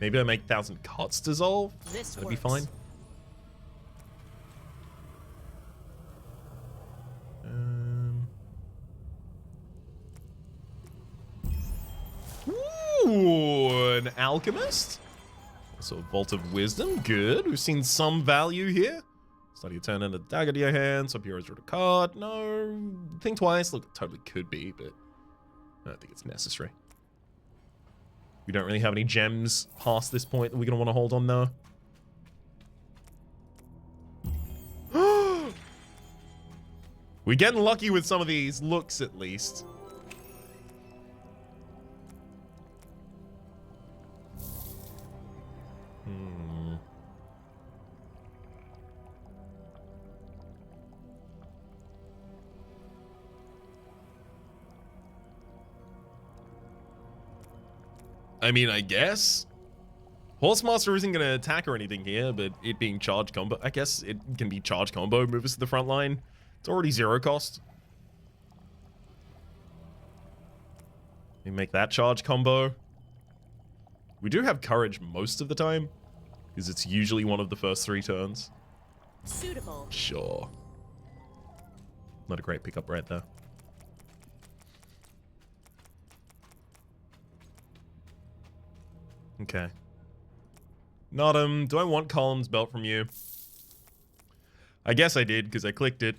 Maybe I make 1,000 Cuts dissolve? That'd be fine. Ooh, an Alchemist. Also a Vault of Wisdom. Good. We've seen some value here. Start your turn and a dagger to your hand. Sub heroes draw a card. No. Think twice. Look, it totally could be, but I don't think it's necessary. We don't really have any gems past this point that we're going to want to hold on, though. We're getting lucky with some of these looks, at least. I mean, I guess. Horsemaster isn't going to attack or anything here, but it being charge combo, I guess it can be charge combo, move us to the front line. It's already 0 cost. We make that charge combo. We do have courage most of the time, because it's usually one of the first 3 turns.
Suitable.
Sure. Not a great pickup right there. Okay. Not him. Do I want Column's belt from you? I guess I did, because I clicked it.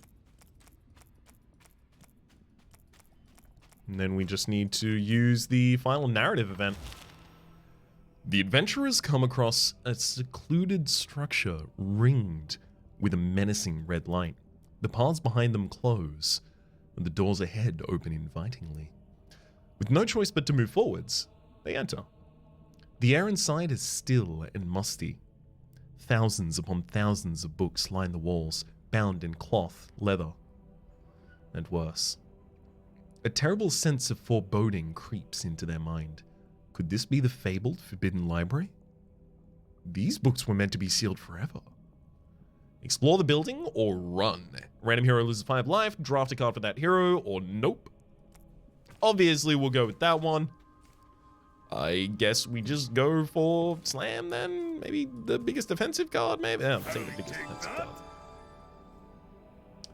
And then we just need to use the final narrative event. The adventurers come across a secluded structure ringed with a menacing red light. The paths behind them close, and the doors ahead open invitingly. With no choice but to move forwards, they enter. The air inside is still and musty. Thousands upon thousands of books line the walls, bound in cloth, leather, and worse. A terrible sense of foreboding creeps into their mind. Could this be the fabled Forbidden Library? These books were meant to be sealed forever. Explore the building or run. Random hero loses 5 life, draft a card for that hero, or nope. Obviously, we'll go with that one. I guess we just go for Slam then? Maybe the biggest defensive card, maybe? Yeah, I'll take the biggest defensive card.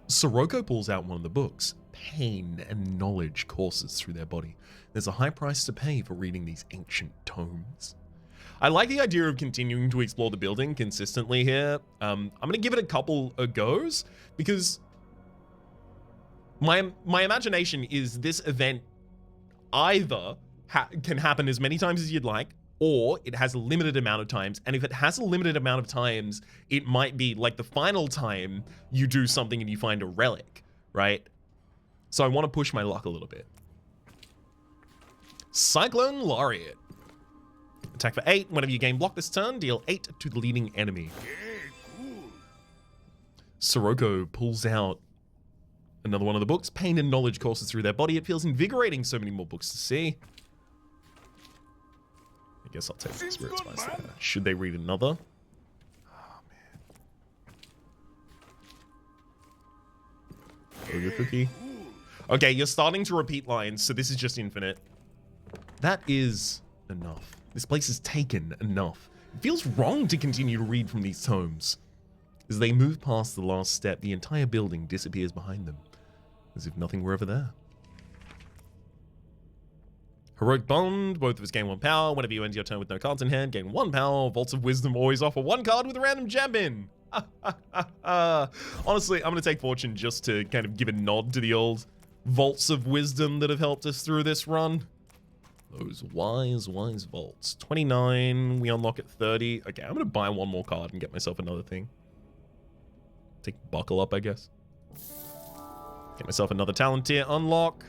Sirocco pulls out one of the books. Pain and knowledge courses through their body. There's a high price to pay for reading these ancient tomes. I like the idea of continuing to explore the building consistently here. I'm going to give it a couple of goes because my imagination is this event either can happen as many times as you'd like, or it has a limited amount of times. And if it has a limited amount of times, it might be like the final time you do something and you find a relic, right? So I want to push my luck a little bit. Cyclone Laureate. Attack for 8. Whenever you gain block this turn, deal 8 to the leading enemy. Sirocco pulls out another one of the books. Pain and knowledge courses through their body. It feels invigorating. So many more books to see. I guess I'll take the Spirit Spice there. Should they read another? Oh, man. Roguebook. Okay, you're starting to repeat lines, so this is just infinite. That is enough. This place is taken enough. It feels wrong to continue to read from these tomes. As they move past the last step, the entire building disappears behind them, as if nothing were ever there. Heroic Bond, both of us gain 1 power. Whenever you end your turn with no cards in hand, gain 1 power. Vaults of Wisdom always offer 1 card with a random gem in. Honestly, I'm going to take Fortune just to kind of give a nod to the old Vaults of Wisdom that have helped us through this run. Those wise vaults. 29, we unlock at 30. Okay, I'm going to buy 1 more card and get myself another thing. Take Buckle Up, I guess. Get myself another talent tier unlock.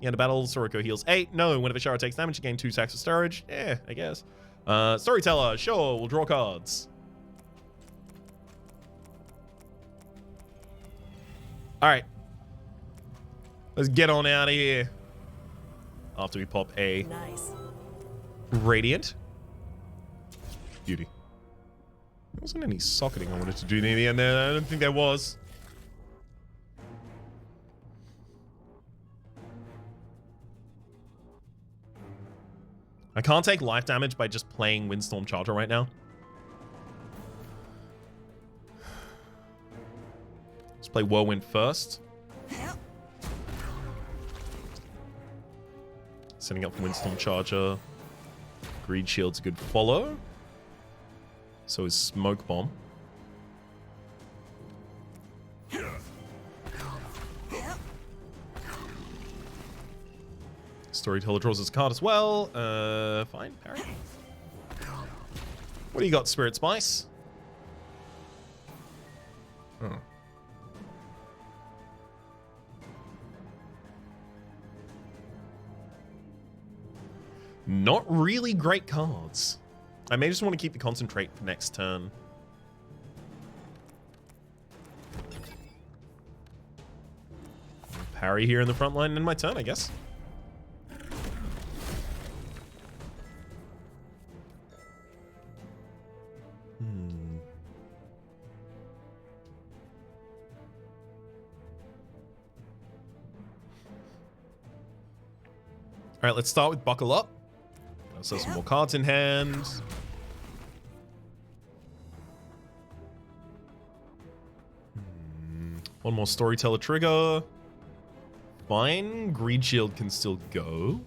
The end of battle, Sirocco heals 8. No, whenever Shara takes damage, you gain 2 stacks of storage. Yeah, I guess. Storyteller, sure, we'll draw cards. Alright. Let's get on out of here. After we pop a
Nice.
Radiant. Beauty. There wasn't any socketing I wanted to do near the end there. I don't think there was. I can't take life damage by just playing Windstorm Charger right now. Let's play Whirlwind first. Setting up for Windstorm Charger. Greed Shield's a good follow. So is Smoke Bomb. Storyteller draws his card as well. Fine, parry. What do you got, Spirit Spice? Oh. Not really great cards. I may just want to keep the Concentrate for next turn. Parry here in the front line and end my turn, I guess. All right, let's start with Buckle Up. So some more cards in hand. One more Storyteller trigger. Fine. Greed Shield can still go.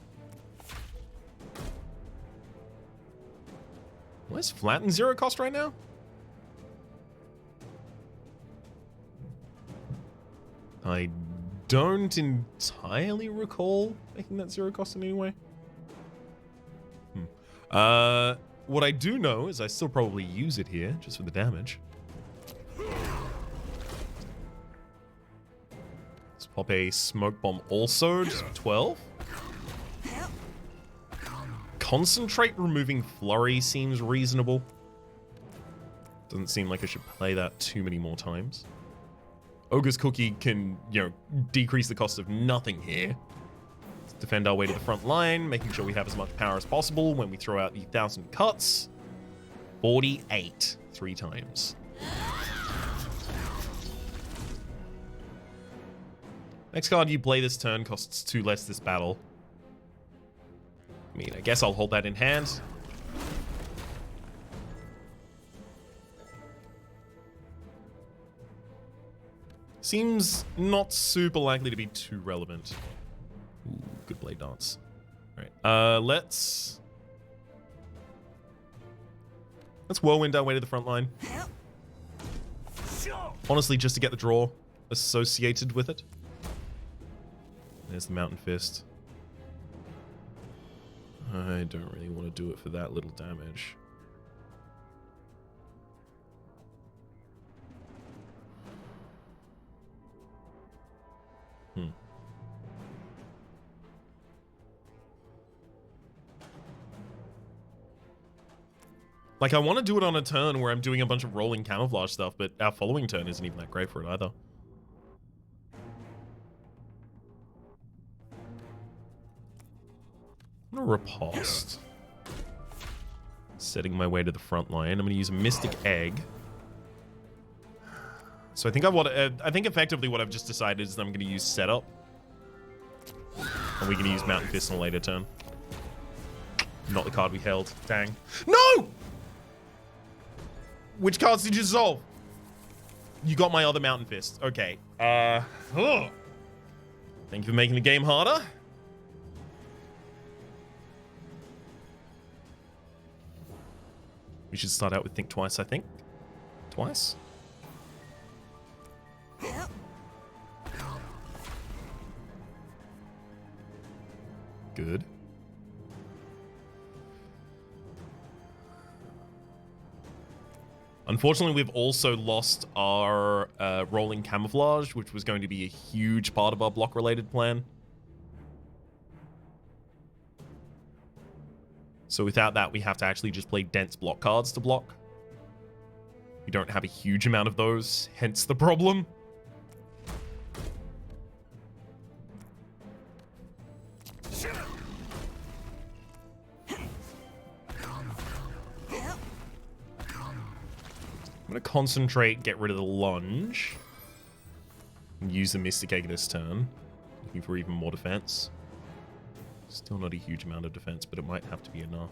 Where's flat and 0 cost right now? I don't entirely recall making that 0 cost in any way. What I do know is I still probably use it here, just for the damage. Let's pop a smoke bomb also, just for 12. Concentrate removing flurry seems reasonable. Doesn't seem like I should play that too many more times. Ogre's Cookie can, decrease the cost of nothing here. Let's defend our way to the front line, making sure we have as much power as possible when we throw out the 1,000 cuts. 48, 3 times. Next card you play this turn costs 2 less this battle. I mean, I guess I'll hold that in hand. Seems not super likely to be too relevant. Ooh, good blade dance. All right, let's whirlwind our way to the front line. Honestly, just to get the draw associated with it. There's the Mountain Fist. I don't really want to do it for that little damage. Like, I want to do it on a turn where I'm doing a bunch of rolling camouflage stuff, but our following turn isn't even that great for it either. I'm gonna riposte. Setting my way to the front line. I'm gonna use a Mystic Egg. So I think effectively what I've just decided is that I'm gonna use Setup. And we're gonna use Mountain Fist on a later turn. Not the card we held. Dang. No! Which cards did you dissolve? You got my other Mountain Fist. Okay. Thank you for making the game harder. We should start out with Think Twice, I think. Twice? Good. Unfortunately, we've also lost our rolling camouflage, which was going to be a huge part of our block-related plan. So without that, we have to actually just play dense block cards to block. We don't have a huge amount of those, hence the problem. I'm going to concentrate, get rid of the lunge, and use the Mystic Egg this turn, looking for even more defense. Still not a huge amount of defense, but it might have to be enough.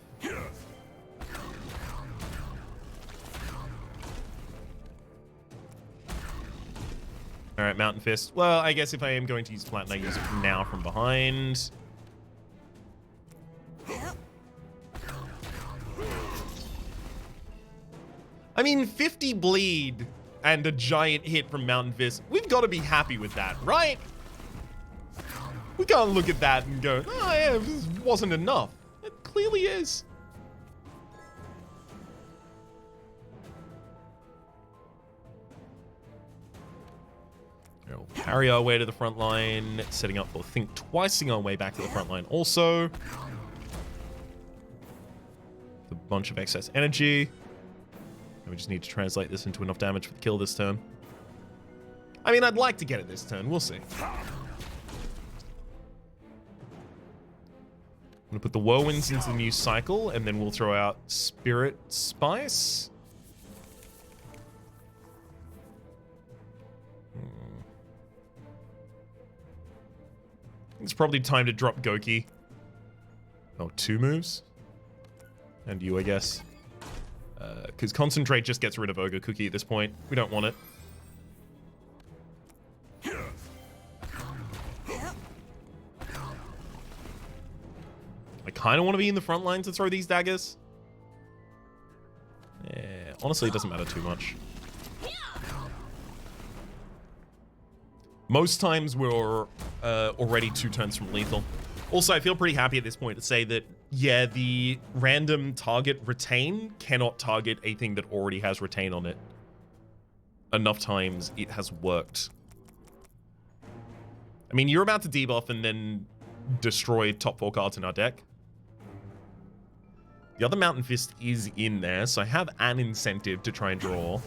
Alright, Mountain Fist. Well, I guess if I am going to use Flatten, I use it now from behind. I mean, 50 bleed and a giant hit from Mountain Fist. We've got to be happy with that, right? We can't look at that and go, oh yeah, this wasn't enough. It clearly is. We'll carry our way to the front line, setting up for Think Twicing our way back to the front line also. A bunch of excess energy. And we just need to translate this into enough damage for the kill this turn. I mean, I'd like to get it this turn. We'll see. I'm going to put the Whirlwinds into the new cycle, and then we'll throw out Spirit Spice. It's probably time to drop Goki. Oh, 2 moves? And you, I guess. Because Concentrate just gets rid of Ogre Cookie at this point. We don't want it. I kind of want to be in the front line to throw these daggers. Honestly, it doesn't matter too much. Most times we're already 2 turns from lethal. Also, I feel pretty happy at this point to say that, yeah, the random target retain cannot target a thing that already has retain on it. Enough times it has worked. I mean, you're about to debuff and then destroy top 4 cards in our deck. The other Mountain Fist is in there, so I have an incentive to try and draw.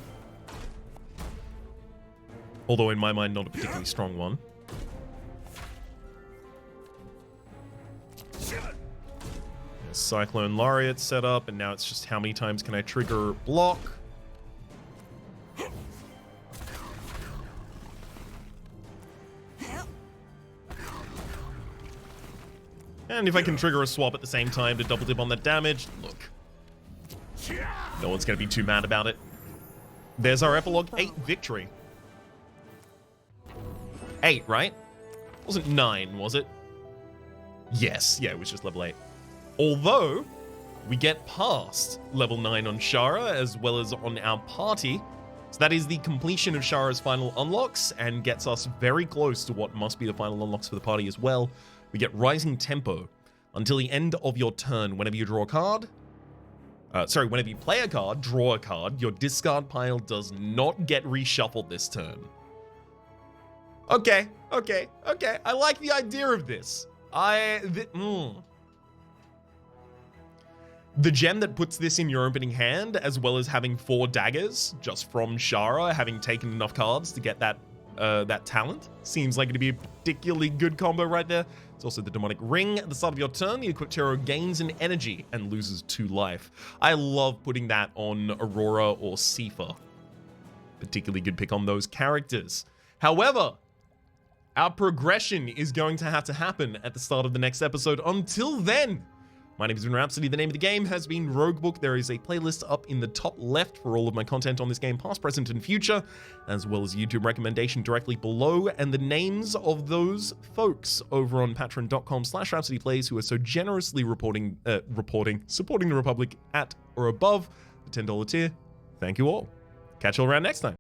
Although in my mind, not a particularly strong one. Cyclone Laureate set up, and now it's just how many times can I trigger block? And if I can trigger a swap at the same time to double dip on that damage, look. No one's going to be too mad about it. There's our Epilogue 8 victory. 8, right? Wasn't 9, was it? Yes, yeah, it was just level 8. Although, we get past level 9 on Shara, as well as on our party. So that is the completion of Shara's final unlocks, and gets us very close to what must be the final unlocks for the party as well. We get Rising Tempo. Until the end of your turn, whenever you draw a card... whenever you play a card, draw a card, your discard pile does not get reshuffled this turn. Okay. I like the idea of this. The gem that puts this in your opening hand, as well as having 4 daggers just from Shara, having taken enough cards to get that talent, seems like it'd be a particularly good combo right there. It's also the Demonic Ring. At the start of your turn, the equipped hero gains an energy and loses 2 life. I love putting that on Aurora or Sifa. Particularly good pick on those characters. However, our progression is going to have to happen at the start of the next episode. Until then, my name has been Rhapsody. The name of the game has been Roguebook. There is a playlist up in the top left for all of my content on this game, past, present, and future, as well as a YouTube recommendation directly below, and the names of those folks over on patreon.com/RhapsodyPlays who are so generously supporting the Republic at or above the $10 tier. Thank you all. Catch you all around next time.